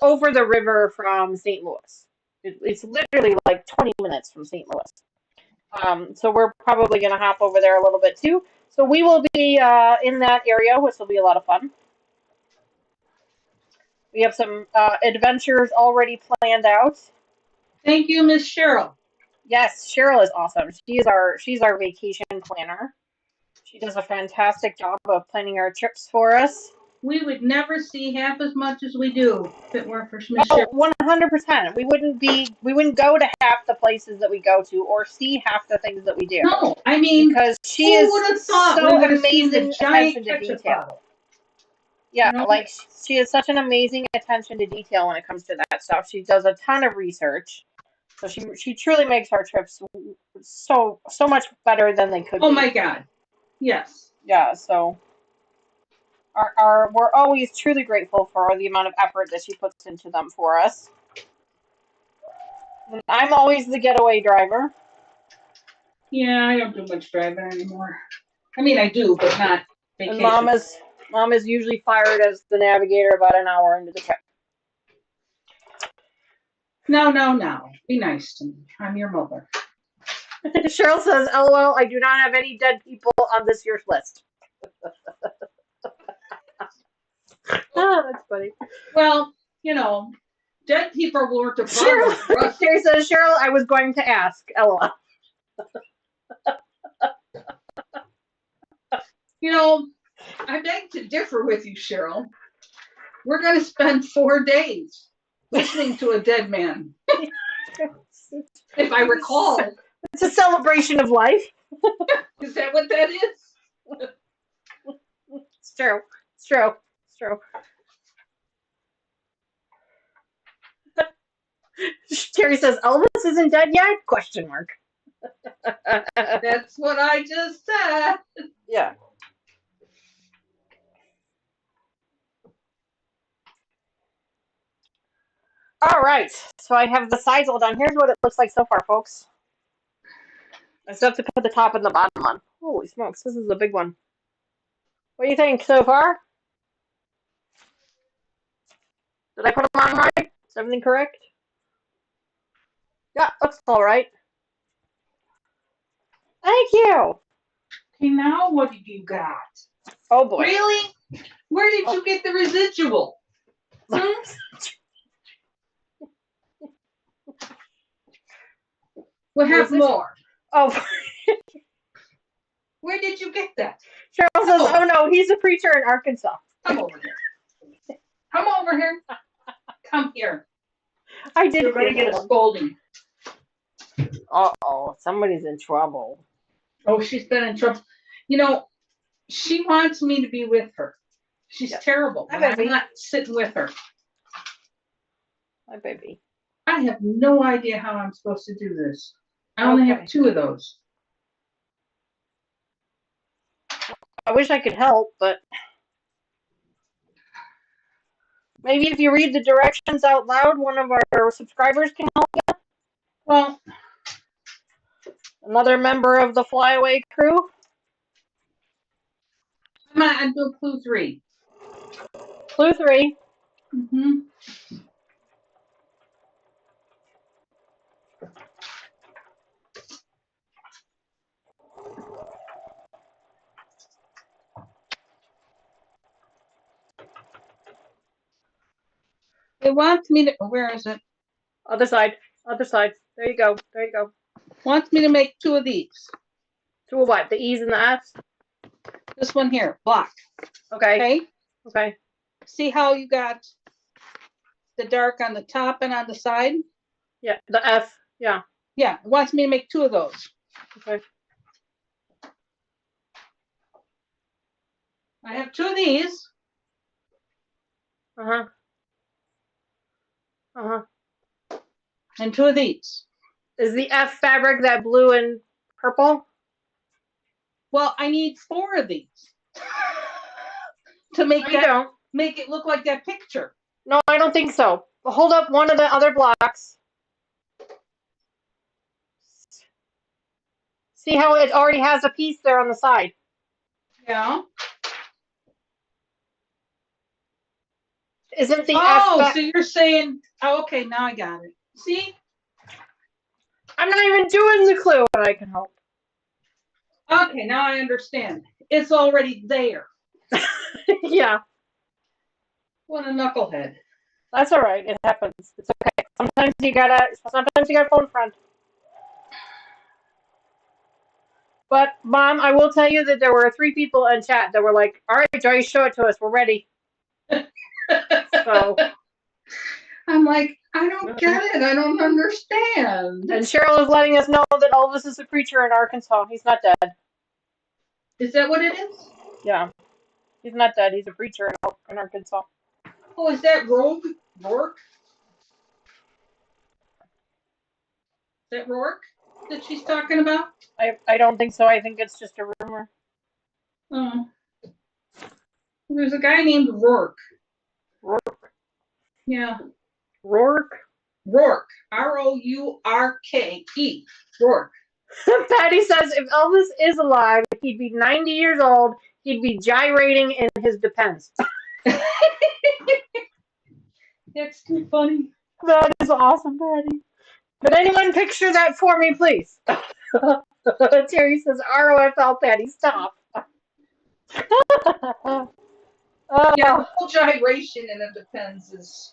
over the river from St. Louis. It's literally like 20 minutes from St. Louis. So we're probably going to hop over there a little bit too. So we will be in that area, which will be a lot of fun. We have some adventures already planned out. Thank you, Miss Cheryl. Yes, Cheryl is awesome. She's our vacation planner. She does a fantastic job of planning our trips for us. We would never see half as much as we do if it weren't for Miss Cheryl. 100%. We wouldn't go to half the places that we go to or see half the things that we do. No, I mean, because she is so amazing attention to detail. Bottle. Yeah, you know? Like she has such an amazing attention to detail when it comes to that stuff. She does a ton of research. So she truly makes our trips so much better than they could be. Oh my God. Yes. Yeah, so we're always truly grateful for the amount of effort that she puts into them for us. And I'm always the getaway driver. Yeah, I don't do much driving anymore. I mean, I do, but not And vacation. mom is usually fired as the navigator about an hour into the trip. No. Be nice to me. I'm your mother. Cheryl says, "LOL, I do not have any dead people on this year's list." That's funny. Well, dead people weren't a problem for us. Terry says, "Cheryl, I was going to ask." LOL. I beg to differ with you, Cheryl. We're going to spend 4 days listening to a dead man. If I recall. It's a celebration of life. Is that what that is? It's true. It's true. It's true. Terry says, "Elvis isn't dead yet?" Question mark. That's what I just said. Yeah. All right. So I have the sides all done. Here's what it looks like so far, folks. I still have to put the top and the bottom on. Holy smokes, this is a big one. What do you think so far? Did I put them on right? Is everything correct? Yeah, looks all right. Thank you. Okay, now what have you got? Oh boy. Really? Where did you get the residual? We'll have more. Oh. Where did you get that? Cheryl says, "Oh no, he's a preacher in Arkansas." Come over here. Come over here. Come here. I did. You're going to get a scolding. Uh-oh, somebody's in trouble. Oh, she's been in trouble. She wants me to be with her. She's terrible. I'm not sitting with her. My baby. I have no idea how I'm supposed to do this. I only have 2 of those. I wish I could help, but maybe if you read the directions out loud, one of our subscribers can help you. Well, another member of the flyaway crew. I'm doing clue 3. Clue 3. Mm-hmm. It wants me to. Where is it? Other side. Other side. There you go. There you go. Wants me to make 2 of these. 2 of what? The E's and the F's? This one here. Block. Okay. Okay. See how you got the dark on the top and on the side? Yeah. The F. Yeah. Yeah. It wants me to make 2 of those. Okay. I have 2 of these. Uh-huh. Uh-huh. And 2 of these. Is the F fabric that blue and purple? Well, I need 4 of these to make it look like that picture. No, I don't think so. Hold up one of the other blocks. See how it already has a piece there on the side? Yeah. Isn't the F? So you're saying? Oh, okay, now I got it. See? I'm not even doing the clue, but I can help. Okay, now I understand. It's already there. Yeah. What a knucklehead. That's all right. It happens. It's okay. Sometimes you gotta phone friend. But Mom, I will tell you that there were 3 people in chat that were like, "All right, Joyce, show it to us. We're ready." So I'm like, I don't get it. I don't understand. And Cheryl is letting us know that Elvis is a preacher in Arkansas. He's not dead. Is that what it is? Yeah. He's not dead. He's a preacher in Arkansas. Oh, is that Rourke? Is that Rourke that she's talking about? I don't think so. I think it's just a rumor. Oh. There's a guy named Rourke. Rourke? Yeah. Rourke? Rourke. R-O-U-R-K-E. Rourke. Patty says if Elvis is alive, he'd be 90 years old. He'd be gyrating in his Depends. That's too funny. That is awesome, Patty. Could anyone picture that for me, please? Terry says, ROFL, Patty, stop. Yeah, the whole gyration in it depends is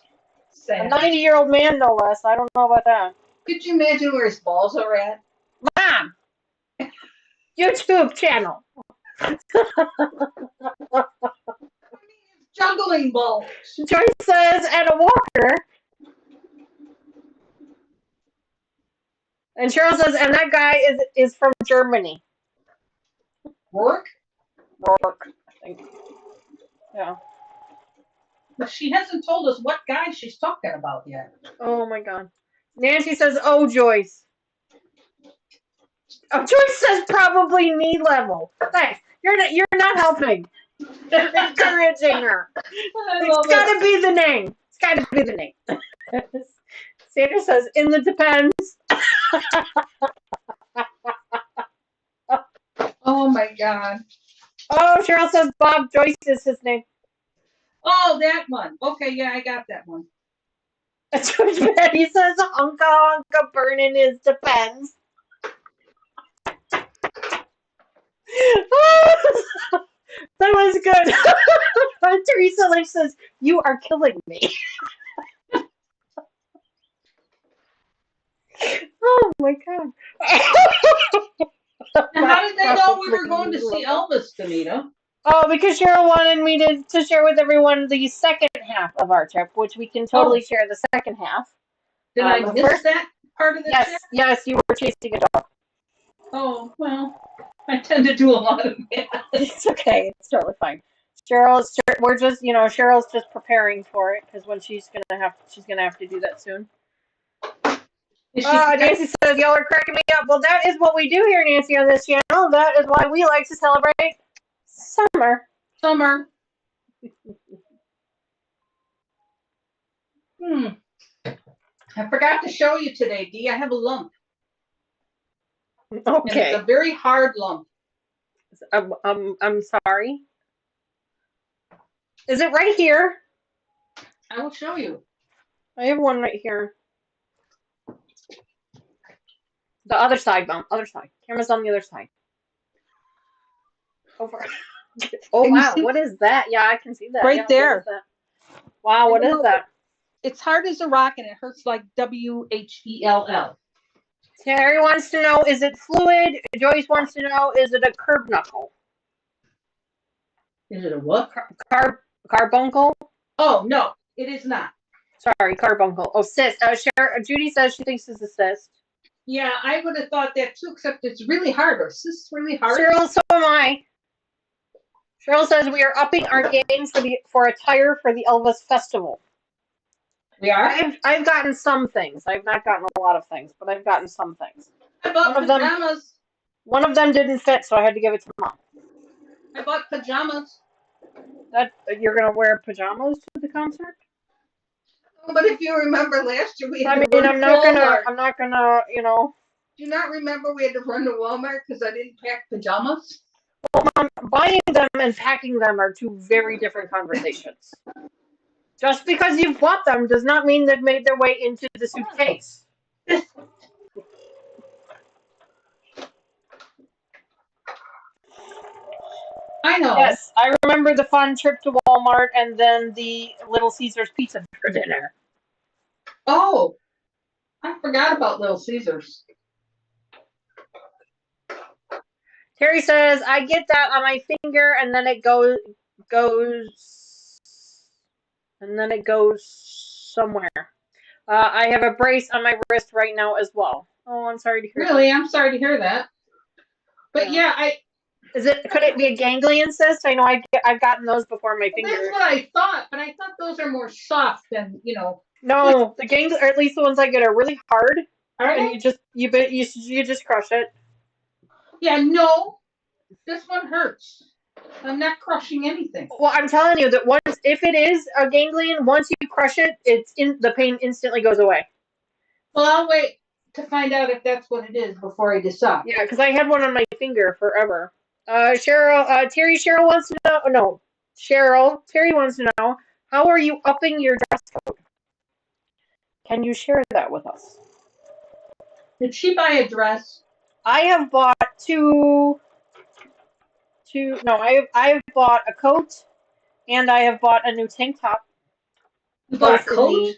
A sad. 90-year-old man, no less. I don't know about that. Could you imagine where his balls are at? Mom! YouTube channel. Juggling balls. Joyce says, and a walker. And Cheryl says, and that guy is from Germany. Work? Rourke, I think. Yeah. But she hasn't told us what guy she's talking about yet. Oh my God. Nancy says, oh, Joyce. Oh, Joyce says probably knee level. Thanks. You're not helping. You're encouraging her. It's got to be the name. It's got to be the name. Sandra says, in the Depends. Oh my God. Oh, Cheryl says Bob Joyce is his name. Oh, that one. Okay, yeah, I got that one. George Betty says Unca burning his Depends. That was good. Teresa Lynch says, you are killing me. Oh my God. Now, how did they know we were going to see Elvis, Danita? Oh, because Cheryl wanted me to share with everyone the second half of our trip, which we can totally share the second half. Did I miss that part of the trip? Yes, you were chasing a dog. Oh, well, I tend to do a lot of that. It's okay. It's totally fine. Cheryl's just preparing for it because when she's gonna have to do that soon. Nancy says y'all are cracking me up. Well, that is what we do here, Nancy, on this channel. That is why we like to celebrate summer. Summer. I forgot to show you today, Dee. I have a lump. Okay. And it's a very hard lump. I'm sorry. Is it right here? I will show you. I have one right here. The other side, Mom. Other side. Camera's on the other side. Over. Oh, wow. What is that? Yeah, I can see that. Right there. What is that? Wow, what is that? It's hard as a rock and it hurts like WHELL. Terry wants to know, is it fluid? Joyce wants to know, is it a curb knuckle? Is it a what? Carbuncle? Oh, no, it is not. Sorry, carbuncle. Oh, cyst. Judy says she thinks it's a cyst. Yeah, I would have thought that too, except it's really hard. Are cysts really hard? Cheryl, so am I. Cheryl says we are upping our game for attire for the Elvis Festival. We are? I've gotten some things. I've not gotten a lot of things, but I've gotten some things. I bought pajamas. One of them didn't fit, so I had to give it to Mom. I bought pajamas. You're gonna wear pajamas to the concert? But if you remember last year, we had I'm not gonna, you know. Do you not remember we had to run to Walmart because I didn't pack pajamas? Well, Mom, buying them and packing them are two very different conversations. Just because you've bought them does not mean they've made their way into the suitcase. I know. Yes, I remember the fun trip to Walmart and then the Little Caesars pizza for dinner. Oh, I forgot about Little Caesars. Terry says, I get that on my finger and then it goes somewhere. I have a brace on my wrist right now as well. Oh, I'm sorry to hear Really? I'm sorry to hear that. But yeah, could it be a ganglion cyst? I know I've gotten those before my finger. That's what I thought, but I thought those are more soft than, you know. No, the ganglion, or at least the ones I get, are really hard. Are and they? you just crush it. Yeah, no. This one hurts. I'm not crushing anything. Well, I'm telling you that if it is a ganglion, once you crush it, the pain instantly goes away. Well, I'll wait to find out if that's what it is before I decide. Yeah, because I had one on my finger forever. Cheryl wants to know. No, Terry wants to know, how are you upping your dress code? Can you share that with us? Did she buy a dress? I have bought no, I have bought a coat and I have bought a new tank top. You bought a Both in coat?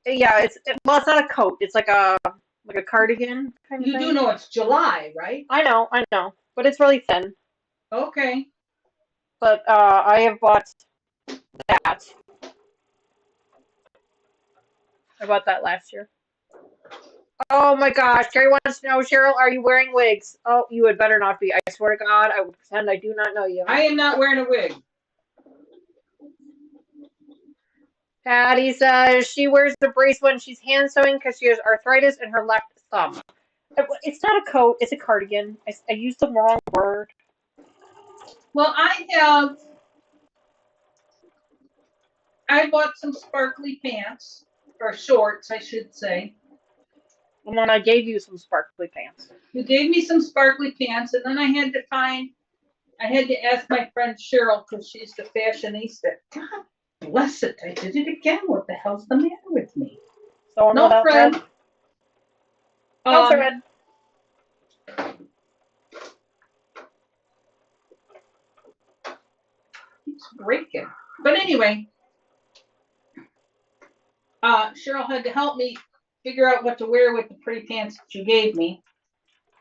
yeah, well, it's not a coat. It's like a cardigan kind of You thing. do know it's July, right? I know, but it's really thin. Okay. But I have bought that. I bought that last year. Oh my gosh, Terry wants to know, Cheryl, are you wearing wigs? Oh, you had better not be. I swear to God, I will pretend I do not know you. I am not wearing a wig. Patty says she wears the brace when she's hand sewing because she has arthritis in her left thumb. It's not a coat, it's a cardigan. I used the wrong word. Well, I bought some sparkly pants, or shorts, I should say. And then I gave you some sparkly pants. You gave me some sparkly pants, and then I had to ask my friend Cheryl, because she's the fashionista. God bless it, I did it again. What the hell's the matter with me? So No, Fred. No, Fred. Keeps breaking. But anyway, Cheryl had to help me figure out what to wear with the pretty pants that you gave me.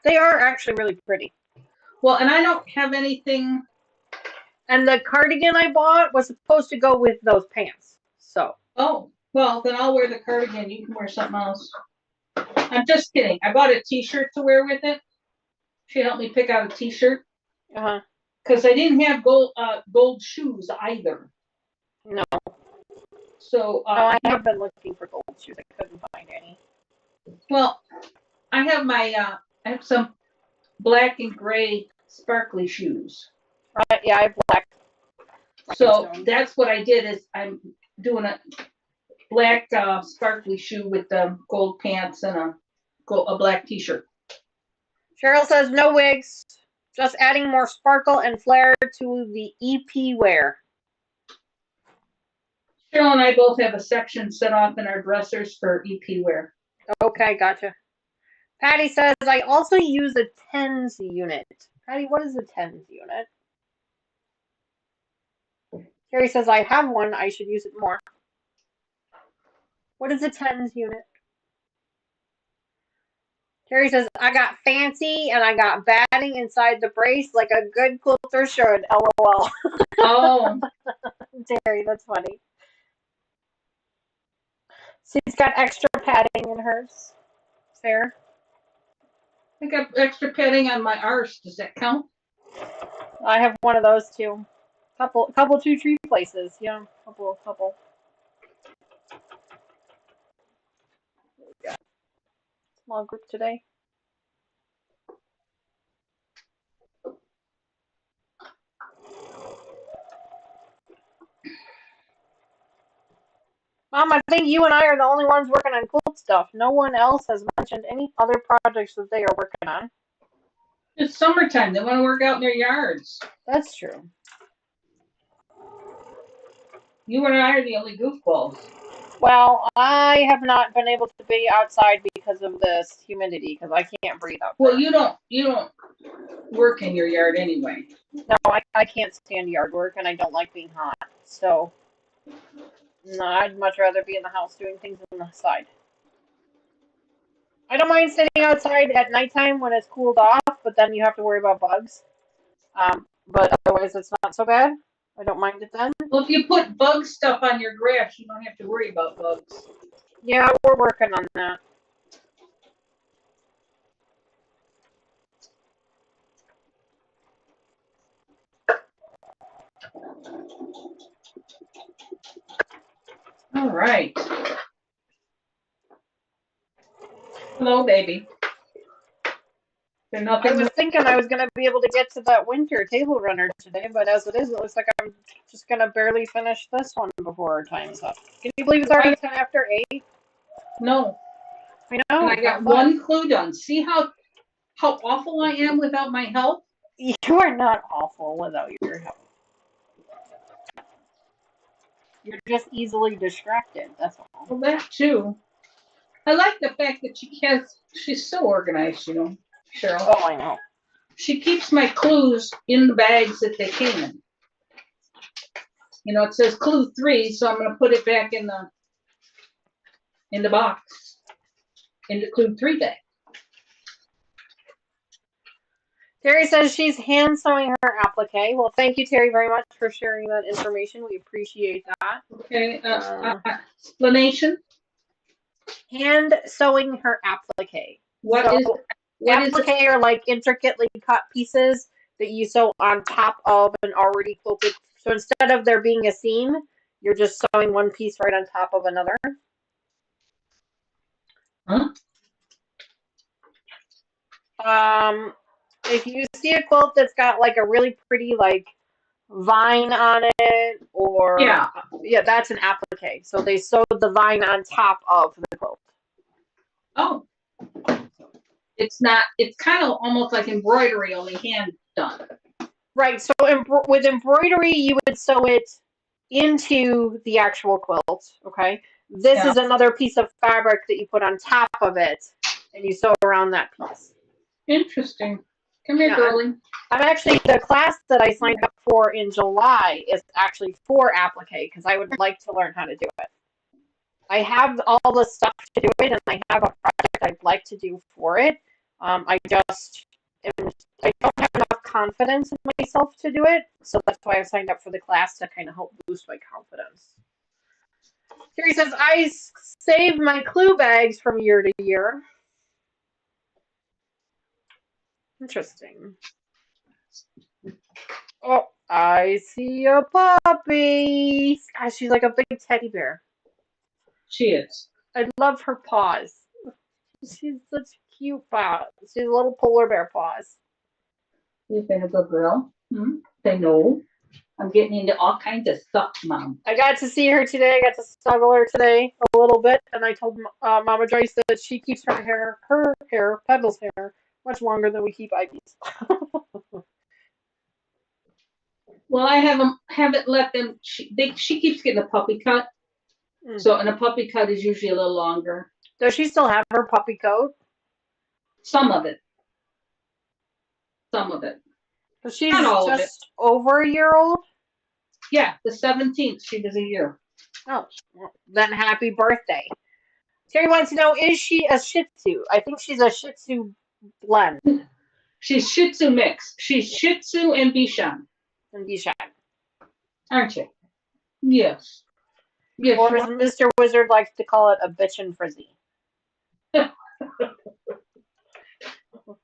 They are actually really pretty. Well, and I don't have anything. And the cardigan I bought was supposed to go with those pants. So. Oh, well, then I'll wear the cardigan. You can wear something else. I'm just kidding. I bought a t-shirt to wear with it. She helped me pick out a t-shirt. Uh-huh. Because I didn't have gold shoes either. No. So I have been looking for gold shoes. I couldn't find any. Well, I have some black and gray sparkly shoes. Right? Yeah, I have black. So that's what I did. Is I'm doing a black sparkly shoe with the gold pants and a black t-shirt. Cheryl says no wigs, just adding more sparkle and flair to the EP wear. Cheryl and I both have a section set off in our dressers for EP wear. Okay, gotcha. Patty says, I also use a tens unit. Patty, what is a tens unit? Carrie says, I have one. I should use it more. What is a tens unit? Terry says, I got fancy and I got batting inside the brace like a good quilter should. LOL. Oh. Terry, that's funny. She's got extra padding in hers. Fair. I got extra padding on my arse. Does that count? I have one of those too. Couple 2 tree places. Yeah, couple. Small group today. Mom, I think you and I are the only ones working on quilt stuff. No one else has mentioned any other projects that they are working on. It's summertime. They want to work out in their yards. That's true. You and I are the only goofballs. Well, I have not been able to be outside because of this humidity, because I can't breathe out there. Well, you don't work in your yard anyway. No, I can't stand yard work, and I don't like being hot. So, no, I'd much rather be in the house doing things inside. I don't mind sitting outside at nighttime when it's cooled off, but then you have to worry about bugs. But otherwise, it's not so bad. I don't mind it then. Well, if you put bug stuff on your grass, you don't have to worry about bugs. Yeah, we're working on that. All right. Hello, baby. I was thinking I was going to be able to get to that winter table runner today, but as it is, it looks like I'm just going to barely finish this one before our time's up. Can you believe it's already 10 after 8? No. I know. And I got one clue done. See how awful I am without my help? You are not awful without your help. You're just easily distracted, that's all. Well, that too. I like the fact that she's so organized, Cheryl. Oh, I know. She keeps my clues in the bags that they came in. It says clue 3, so I'm going to put it back in the box, in the clue 3 bag. Terry says she's hand sewing her applique. Well, thank you, Terry, very much for sharing that information. We appreciate that. Okay, explanation. Hand sewing her applique. What is applique are like intricately cut pieces that you sew on top of an already quilted. So instead of there being a seam, you're just sewing one piece right on top of another. Huh? If you see a quilt that's got like a really pretty like vine on it, or yeah, that's an applique. So they sewed the vine on top of the quilt. Oh, it's not. It's kind of almost like embroidery, only hand done. Right. So with embroidery, you would sew it into the actual quilt. Okay. This is another piece of fabric that you put on top of it, and you sew around that piece. Interesting. Come here, girlie. I'm actually, the class that I signed up for in July is actually for applique because I would like to learn how to do it. I have all the stuff to do it, and I have a project I'd like to do for it. I don't have enough confidence in myself to do it, so that's why I signed up for the class to kind of help boost my confidence. Terry says, I save my clue bags from year to year. Interesting. Oh, I see a puppy. Gosh, she's like a big teddy bear. She is. I love her paws. She's such cute paws. She's little polar bear paws. You've been a good girl. They know. I'm getting into all kinds of stuff, Mom. I got to see her today. I got to snuggle her today a little bit, and I told Mama Joyce that she keeps her hair, Pebble's hair, much longer than we keep Ivy's. Well, I haven't let them. She keeps getting a puppy cut. So, and a puppy cut is usually a little longer. Does she still have her puppy coat? Some of it. But she's just over a year old? Yeah, the 17th, she was a year. Oh, well, then happy birthday. Terry wants to know, is she a Shih Tzu? I think she's a Shih Tzu blend. She's Shih Tzu mix. She's Shih Tzu and Bichon. Aren't you? Yes. Or as Mr. Wizard likes to call it, a bitchin' frizzy.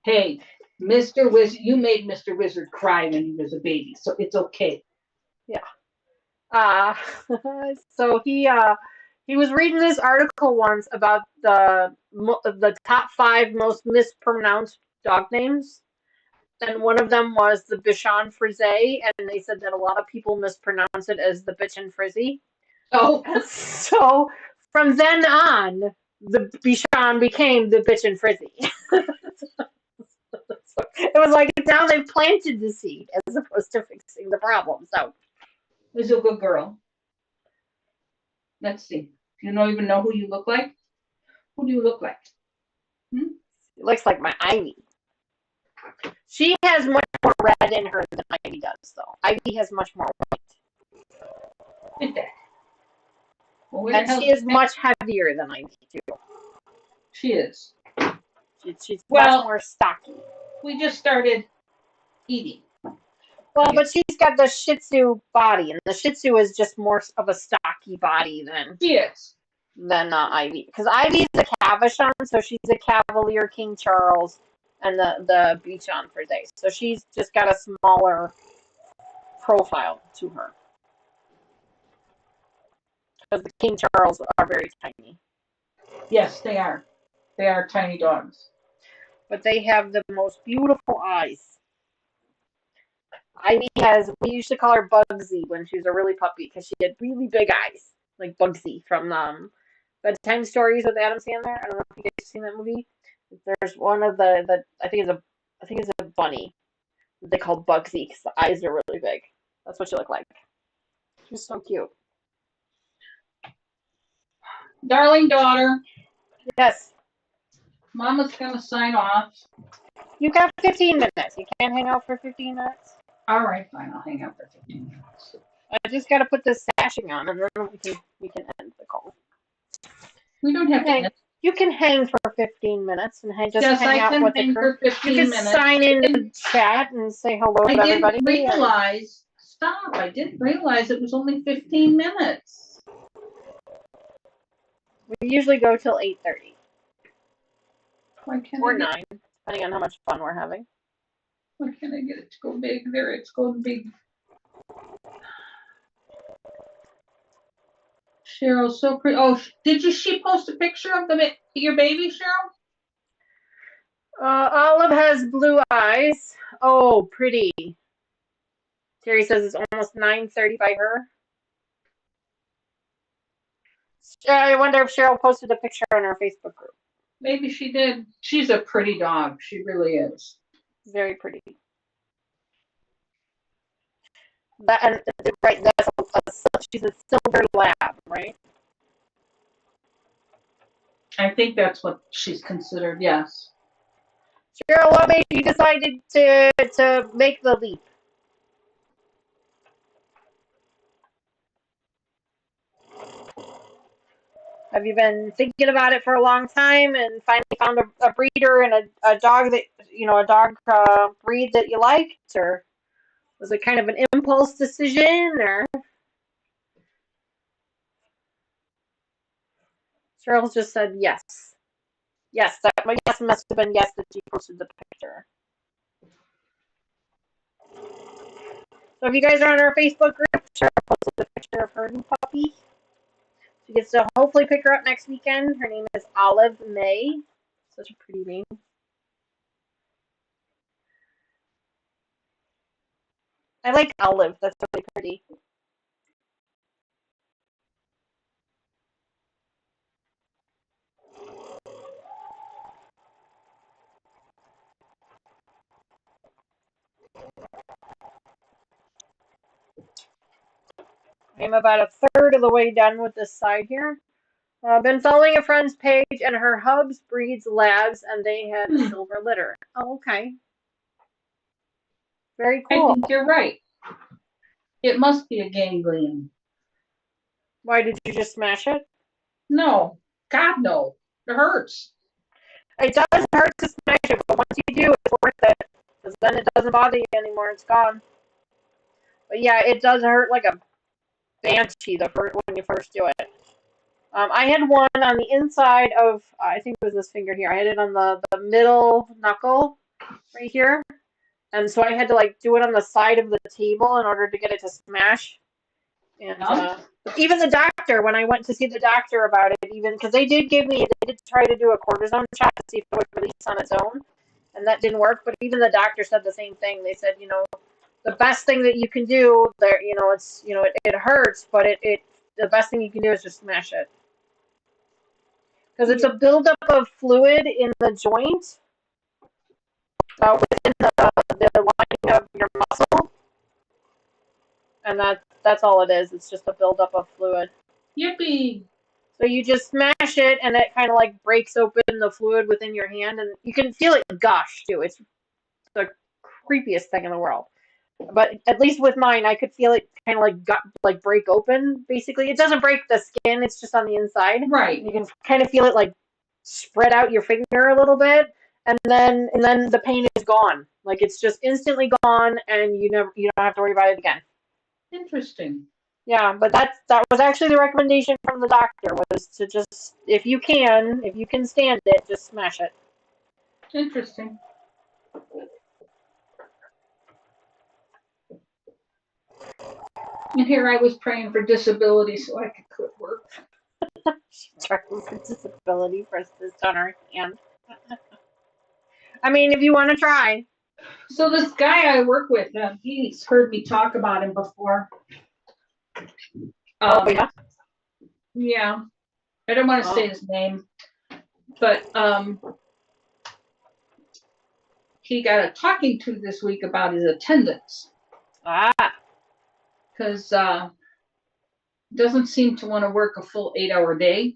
Hey, Mr. Wizard, you made Mr. Wizard cry when he was a baby, so it's okay. Yeah. So he was reading this article once about the top 5 most mispronounced dog names, and one of them was the Bichon Frise, and they said that a lot of people mispronounce it as the bitchin' frizzy. Oh. So from then on, the Bichon became the bitchin' frizzy. It was like now they've planted the seed as opposed to fixing the problem. So Who's a good girl? Let's see. You don't even know who you look like? Who do you look like? It looks like my Ivy. She has much more red in her than Ivy does, though. Ivy has much more white. Look at that. Well, and she is much heavier than Ivy, too. She is. She's much more stocky. We just started eating. Well, but she's got the Shih Tzu body, and the Shih Tzu is just more of a stocky body than Ivy. Because Ivy's a Cavachon, so she's a Cavalier King Charles, and the Bichon Frise. So she's just got a smaller profile to her. Because the King Charles are very tiny. Yes, they are. They are tiny dogs. But they have the most beautiful eyes. Ivy we used to call her Bugsy when she was a really puppy because she had really big eyes, like Bugsy from Bedtime Stories with Adam Sandler. I don't know if you guys have seen that movie. There's one of the I think it's a bunny they call Bugsy because the eyes are really big. That's what she looked like. She's so cute. Darling daughter, Yes. Mama's gonna sign off. You got 15 minutes. You can't hang out for 15 minutes? All right, fine. I'll hang out for 15 minutes. I just got to put this sashing on, and then we can end the call. We don't have to Hang, end. you can hang for 15 minutes and just Yes, hang I out can with the hang crew. for 15 You can minutes. sign in the chat and say hello to I everybody. didn't realize. Stop! I didn't realize it was only 15 minutes. We usually go till 8:30 Why can't or I 9, depending on how much fun we're having. Why can't I get it to go big? There, it's going big. Cheryl, so pretty. Oh, she post a picture of your baby, Cheryl? Olive has blue eyes. Oh, pretty. Terry says it's almost 9:30 by her. I wonder if Cheryl posted a picture on her Facebook group. Maybe she did. She's a pretty dog. She really is. Very pretty. Right, she's a silver lab, right? I think that's what she's considered, yes. Cheryl, what made you decided to make the leap? Have you been thinking about it for a long time and finally found a breeder and a dog that, a dog breed that you liked? Or was it kind of an impulse decision? Or Cheryl just said yes. Yes, that yes must have been yes that she posted the picture. So if you guys are on our Facebook group, Cheryl posted a picture of her new puppy. She gets to hopefully pick her up next weekend. Her name is Olive May. Such a pretty name. I like Olive. That's really pretty. I'm about a third of the way done with this side here. I've been following a friend's page, and her hubs breeds labs, and they had a silver litter. Oh, okay. Very cool. I think you're right. It must be a ganglion. Why did you just smash it? No. God, no. It hurts. It does hurt to smash it, but once you do, it's worth it. Because then it doesn't bother you anymore. It's gone. But yeah, it does hurt like a banshee when you first do it. I had one on the inside of, I think it was this finger here. I had it on the middle knuckle right here. And so I had to do it on the side of the table in order to get it to smash. And even the doctor, when I went to see the doctor about it, because they did try to do a cortisone shot to see if it would release on its own. And that didn't work. But even the doctor said the same thing. They said, the best thing that you can do there, it hurts, but the best thing you can do is just smash it. Because it's a buildup of fluid in the joint within the lining of your muscle. And that's all it is. It's just a buildup of fluid. Yippee! So you just smash it, and it kind of breaks open the fluid within your hand, and you can feel it gush too. It's the creepiest thing in the world. But at least with mine, I could feel it kind of break open. Basically, it doesn't break the skin; it's just on the inside. Right. You can kind of feel it spread out your finger a little bit, and then the pain is gone. It's just instantly gone, and you don't have to worry about it again. Interesting. Yeah, but that was actually the recommendation from the doctor, was to just, if you can stand it, just smash it. Interesting. And here I was praying for disability so I could quit work. She's trying for disability for this on her hand. I mean, if you want to try. So this guy I work with, he's heard me talk about him before. Oh, yeah? Yeah. I don't want to say his name, but he got a talking to this week about his attendance. Because doesn't seem to want to work a full 8-hour day.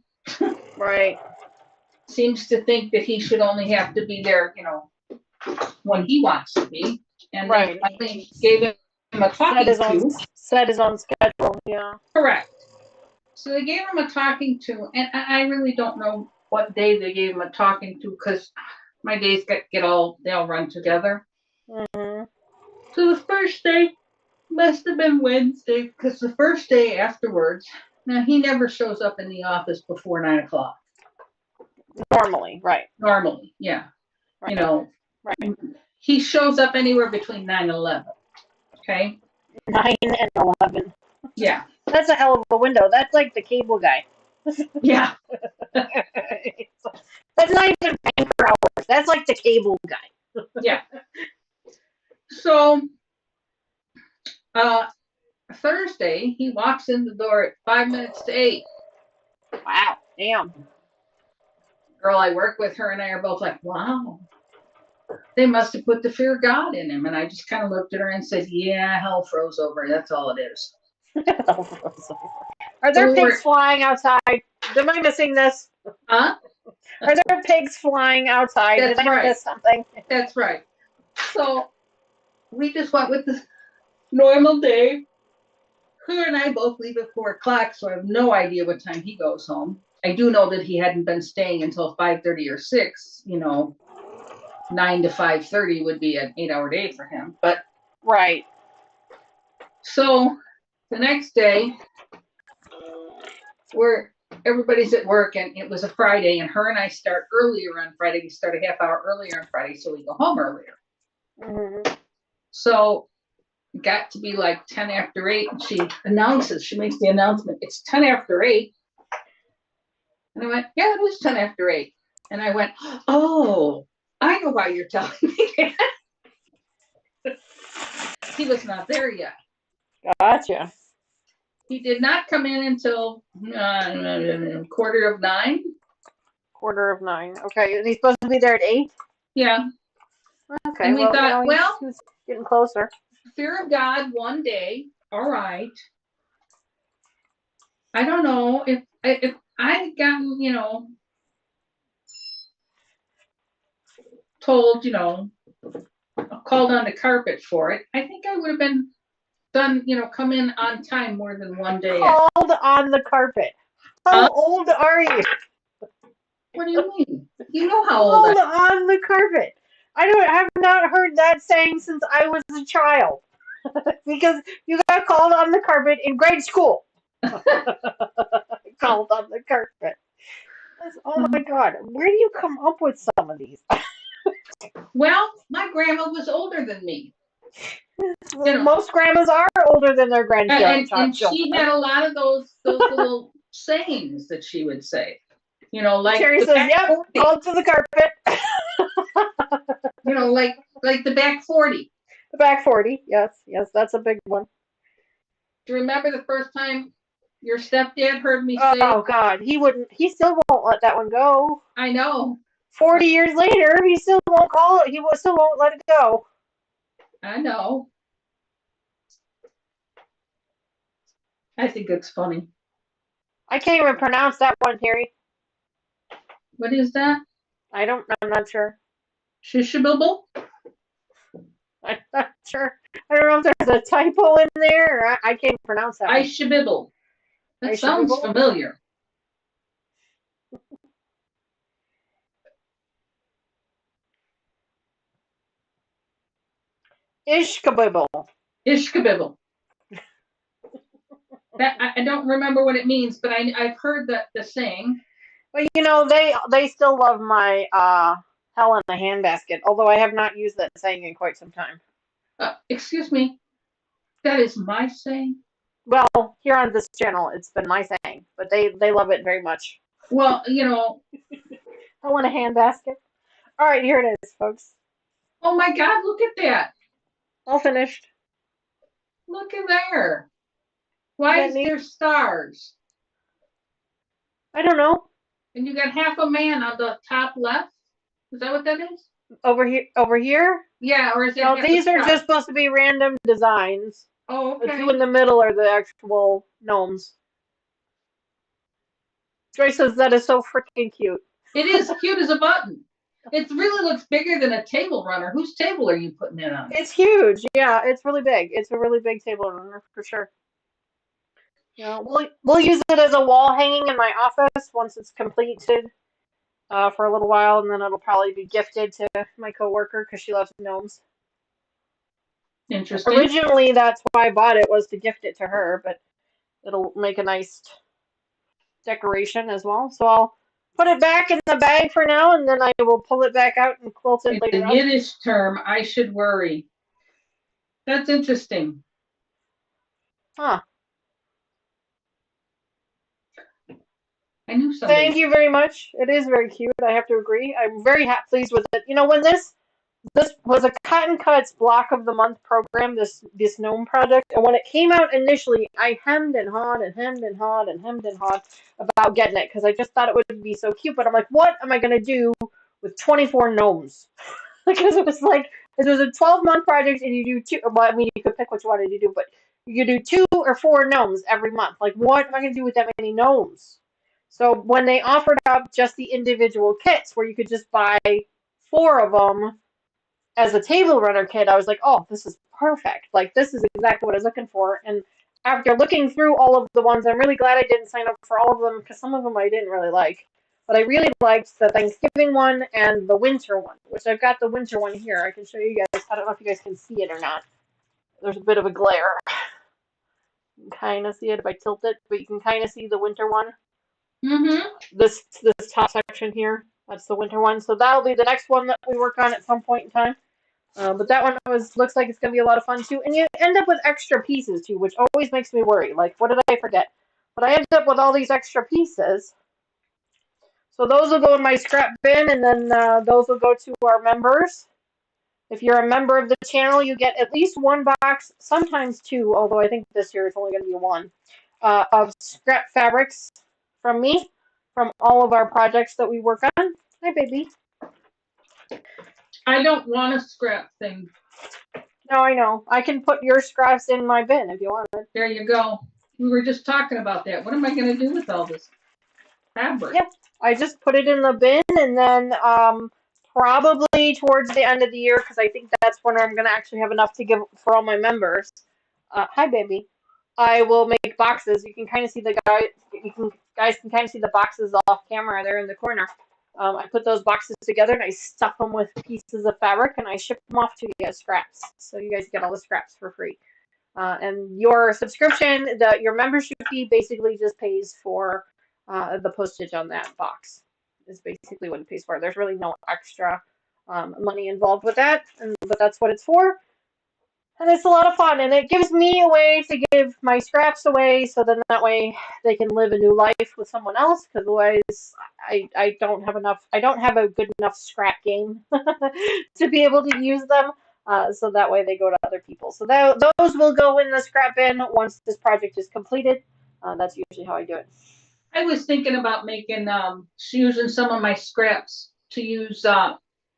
Right. Seems to think that he should only have to be there, when he wants to be. And Right. I think gave him a talking to. Set his own schedule, yeah. Correct. So they gave him a talking to, and I really don't know what day they gave him a talking to, because my days they all run together. Mm-hmm. So the first day must have been Wednesday, because the first day afterwards, now he never shows up in the office before 9 o'clock. Normally, right. Normally, yeah. Right. Right. He shows up anywhere between 9 and 11. Okay? 9 and 11. Yeah. That's a hell of a window. That's like the cable guy. Yeah. That's not even paying for hours. That's like the cable guy. Yeah. So, Thursday, he walks in the door at 5 minutes to 8. Wow. Damn. Girl I work with, her and I are both like, wow. They must have put the fear of God in him. And I just kind of looked at her and said, yeah, hell froze over. That's all it is. Are there pigs flying outside? Am I missing this? Huh? Are there pigs flying outside? That's Did I miss something? That's right. So we just went with the normal day. Her and I both leave at 4 o'clock, so I have no idea what time he goes home. I do know that he hadn't been staying until 5:30 or 6. 9 to 5:30 would be an 8-hour day for him. But right. So the next day, everybody's at work, and it was a Friday, and her and I start earlier on Friday. We start a half hour earlier on Friday, so we go home earlier. Mm-hmm. So it got to be like 10 after 8, and she makes the announcement, it's 10 after 8. And I went, yeah, it is 10 after 8. And I went, oh, I know why you're telling me that. He was not there yet. Gotcha. He did not come in until 9:15. 9:15. Okay, and he's supposed to be there at 8? Yeah. Okay, and we thought, he's getting closer. Fear of God one day, all right. I don't know if I had gotten, told, called on the carpet for it, I think I would have been done, come in on time more than one day. Called on the carpet. How old are you? What do you mean? You know how old I am. Called on the carpet. I have not heard that saying since I was a child. Because you got called on the carpet in grade school. Called on the carpet. Oh my God. Where do you come up with some of these? Well, my grandma was older than me. Most grandmas are older than their grandchildren. And she had a lot of those little sayings that she would say. Like Sherry says, yep, called to the carpet. like the back 40. The back 40, yes, that's a big one. Do you remember the first time your stepdad heard me say? Oh God, he still won't let that one go. I know. 40 years later, he still won't call it. He still won't let it go. I know. I think it's funny. I can't even pronounce that one, Terry. What is that? I'm not sure. Shishabibble? I'm not sure. I don't know if there's a typo in there, or I can't pronounce that. Ishabibble. That sounds familiar. Ishkabibble. Ishkabibble. That I don't remember what it means, but I've heard the saying. Well, they still love my hell in a handbasket, although I have not used that saying in quite some time. Excuse me. That is my saying? Well, here on this channel, it's been my saying, but they love it very much. Well, hell in a handbasket. All right, here it is, folks. Oh my God, look at that. All finished. Look at there. Why is there stars? I don't know. And you got half a man on the top left? Is that what that is? Over here? Yeah, or is it? No, at the these are top? just supposed to be random designs. Oh, The okay. two in the middle are the actual gnomes. Joyce says that is so freaking cute. It is cute as a button. It really looks bigger than a table runner. Whose table are you putting it on? It's huge. Yeah, it's really big. It's a really big table runner for sure. Yeah, we'll use it as a wall hanging in my office once it's completed for a little while, and then it'll probably be gifted to my coworker because she loves gnomes. Interesting. Originally, that's why I bought it was to gift it to her, but it'll make a nice decoration as well. So I'll put it back in the bag for now, and then I will pull it back out and quilt it In later the on. Yiddish term, I should worry. That's interesting. Huh. I knew somebody. Thank you very much. It is very cute. I have to agree. I'm very pleased with it. You know, when this was a Cotton Cuts Block of the Month program, this gnome project, and when it came out initially, I hemmed and hawed and hemmed and hawed and hemmed and hawed about getting it because I just thought it would be so cute. But I'm like, what am I gonna do with 24 gnomes? Because it was like it was a 12-month project, and you do two. Well, I mean, you could pick what you wanted to do, but you could do 2 or 4 gnomes every month. Like, what am I gonna do with that many gnomes? So when they offered up just the individual kits, where you could just buy 4 of them as a table runner kit, I was like, oh, this is perfect. Like, this is exactly what I was looking for. And after looking through all of the ones, I'm really glad I didn't sign up for all of them because some of them I didn't really like. But I really liked the Thanksgiving one and the winter one, which I've got the winter one here. I can show you guys. I don't know if you guys can see it or not. There's a bit of a glare. You can kind of see it if I tilt it, but you can kind of see the winter one. Mm-hmm. This top section here, that's the winter one. So that'll be the next one that we work on at some point in time. But that one looks like it's going to be a lot of fun too. And you end up with extra pieces too, which always makes me worry. Like, what did I forget? But I ended up with all these extra pieces. So those will go in my scrap bin, and then those will go to our members. If you're a member of the channel, you get at least 1 box, sometimes 2, although I think this year it's only going to be 1, of scrap fabrics from me, from all of our projects that we work on. Hi, baby. I don't want a scrap thing. No, I know. I can put your scraps in my bin if you want it. There you go. We were just talking about that. What am I going to do with all this fabric? Yeah, I just put it in the bin, and then probably towards the end of the year, because I think that's when I'm going to actually have enough to give for all my members. Hi, baby. I will make boxes. You can kind of see the guys can kind of see the boxes off camera there in the corner. I put those boxes together and I stuff them with pieces of fabric and I ship them off to you as scraps. So you guys get all the scraps for free. And your subscription, your membership fee basically just pays for the postage on that box. Is basically what it pays for. There's really no extra money involved with that, but that's what it's for. And it's a lot of fun, and it gives me a way to give my scraps away, so then that way they can live a new life with someone else. Because otherwise, I don't have enough. I don't have a good enough scrap game to be able to use them. So that way they go to other people. So those will go in the scrap bin once this project is completed. That's usually how I do it. I was thinking about making using some of my scraps to use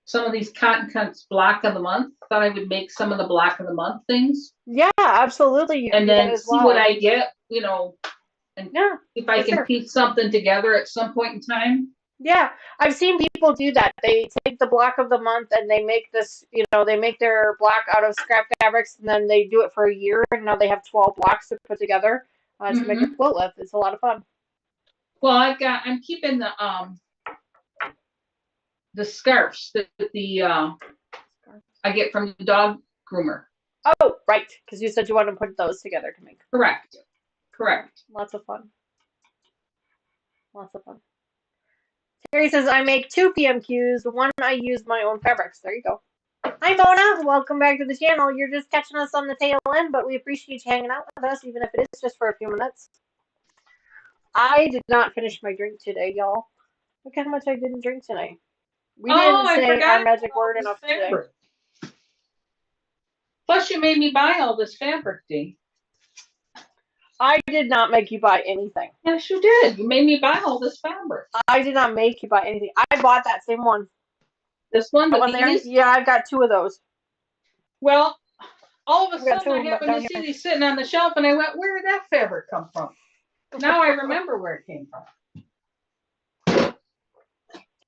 some of these Cotton Cuts Block of the Month. Thought I would make some of the Block of the Month things. Yeah, absolutely. You and then see what I get, and yeah, if I can piece something together at some point in time. Yeah, I've seen people do that. They take the block of the month and they make this, they make their block out of scrap fabrics and then they do it for a year and now they have 12 blocks to put together to make a quilt with. It's a lot of fun. Well, I'm keeping the scarves that I get from the dog groomer. Oh, right, because you said you wanted to put those together to make. Correct. Lots of fun. Terry says, I make 2 PMQs. One I use my own fabrics. There you go. Hi, Mona. Welcome back to the channel. You're just catching us on the tail end, but we appreciate you hanging out with us, even if it is just for a few minutes. I did not finish my drink today, y'all. Look how much I didn't drink tonight. We didn't say our magic word enough today. Plus, you made me buy all this fabric, Dee. I did not make you buy anything. Yes, you did. You made me buy all this fabric. I did not make you buy anything. I bought that same one. This one, That the one there? these. Yeah, I've got 2 of those. Well, all of a I've got 2 sudden of I them happened down to see here. these sitting on the shelf, and I went, "Where did that fabric come from?" Now I remember where it came from.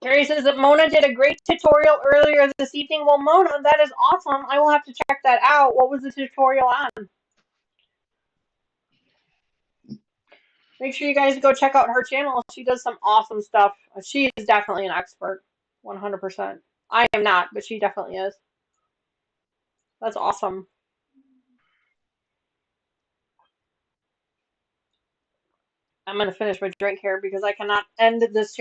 Carrie says that Mona did a great tutorial earlier this evening. Well, Mona, that is awesome. I will have to check that out. What was the tutorial on? Make sure you guys go check out her channel. She does some awesome stuff. She is definitely an expert. 100%. I am not, but she definitely is. That's awesome. I'm gonna finish my drink here because I cannot end this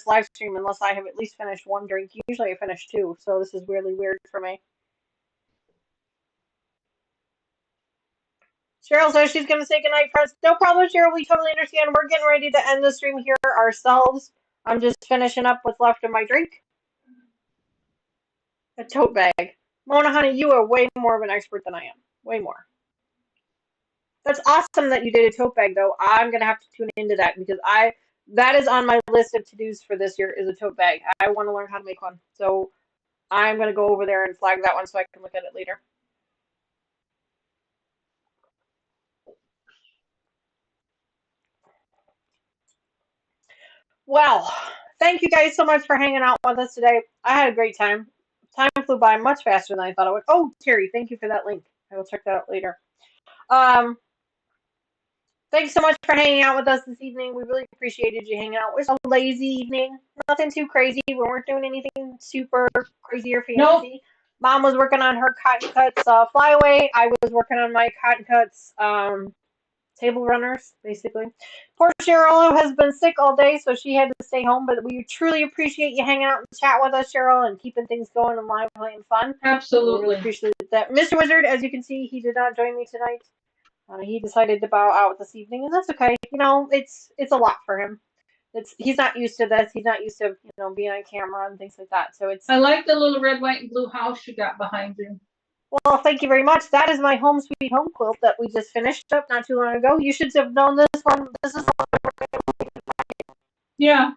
live stream unless I have at least finished 1 drink. Usually I finish 2, so this is really weird for me. Cheryl says she's gonna say goodnight, friends. No problem, Cheryl. We totally understand. We're getting ready to end the stream here ourselves. I'm just finishing up what's left of my drink. A tote bag. Mona, honey, you are way more of an expert than I am. Way more. That's awesome that you did a tote bag, though. I'm gonna have to tune into that because that is on my list of to-dos for this year is a tote bag. I want to learn how to make one, so I'm gonna go over there and flag that one so I can look at it later. Well, thank you guys so much for hanging out with us today. I had a great time. Time flew by much faster than I thought it would. Oh, Terry, thank you for that link. I will check that out later. Thanks so much for hanging out with us this evening. We really appreciated you hanging out. It was a lazy evening. Nothing too crazy. We weren't doing anything super crazy or fancy. Nope. Mom was working on her cotton cuts flyaway. I was working on my cotton cuts table runners, basically. Poor Cheryl has been sick all day, so she had to stay home. But we truly appreciate you hanging out and chat with us, Cheryl, and keeping things going and lively and fun. Absolutely. We really appreciate that. Mr. Wizard, as you can see, he did not join me tonight. He decided to bow out this evening, and that's okay. You know, it's a lot for him. He's not used to this. He's not used to being on camera and things like that. So it's. I like the little red, white, and blue house you got behind you. Well, thank you very much. That is my home sweet home quilt that we just finished up not too long ago. You should have known this one. This is. Yeah.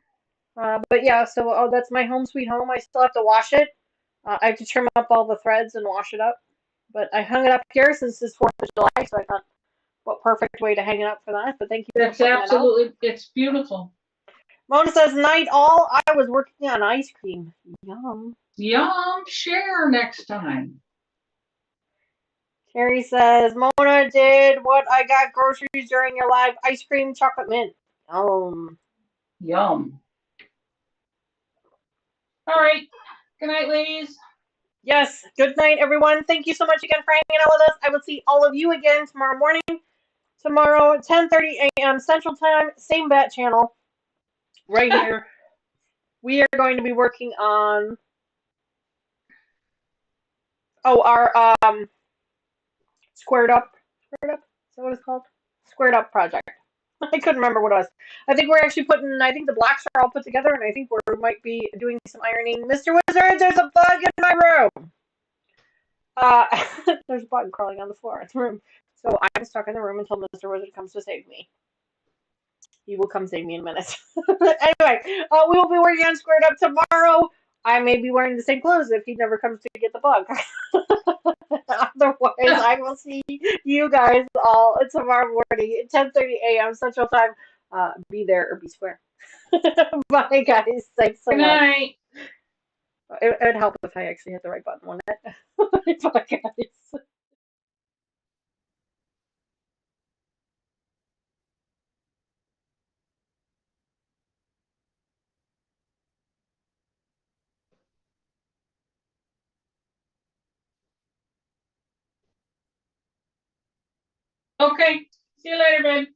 But yeah, so that's my home sweet home. I still have to wash it. I have to trim up all the threads and wash it up. But I hung it up here since it's 4th of July, so I thought, what perfect way to hang it up for that. But thank you. That's absolutely. It's beautiful. Mona says, night all. I was working on ice cream. Yum. Yum. Share next time. Carrie says, Mona did what I got groceries during your live ice cream chocolate mint. Yum. All right. Good night, ladies. Yes. Good night, everyone. Thank you so much again for hanging out with us. I will see all of you again tomorrow morning. Tomorrow at 10:30 a.m. Central Time. Same bat channel. Right here. We are going to be working on our squared up. Squared up? Is that what it's called? Squared up project. I couldn't remember what it was. I think we're actually I think the blacks are all put together, and I think we might be doing some ironing. Mr. Wizard, there's a bug in my room! There's a bug crawling on the floor in the room. So I'm stuck in the room until Mr. Wizard comes to save me. He will come save me in a minute. Anyway, we will be working on Squared Up tomorrow. I may be wearing the same clothes if he never comes to get the bug. Otherwise, I will see you guys all tomorrow morning at 10:30 a.m. Central Time. Be there or be square. Bye, guys. Thanks so Good much. night. It would help if I actually hit the right button, wouldn't it? Bye, guys. Okay. See you later, babe.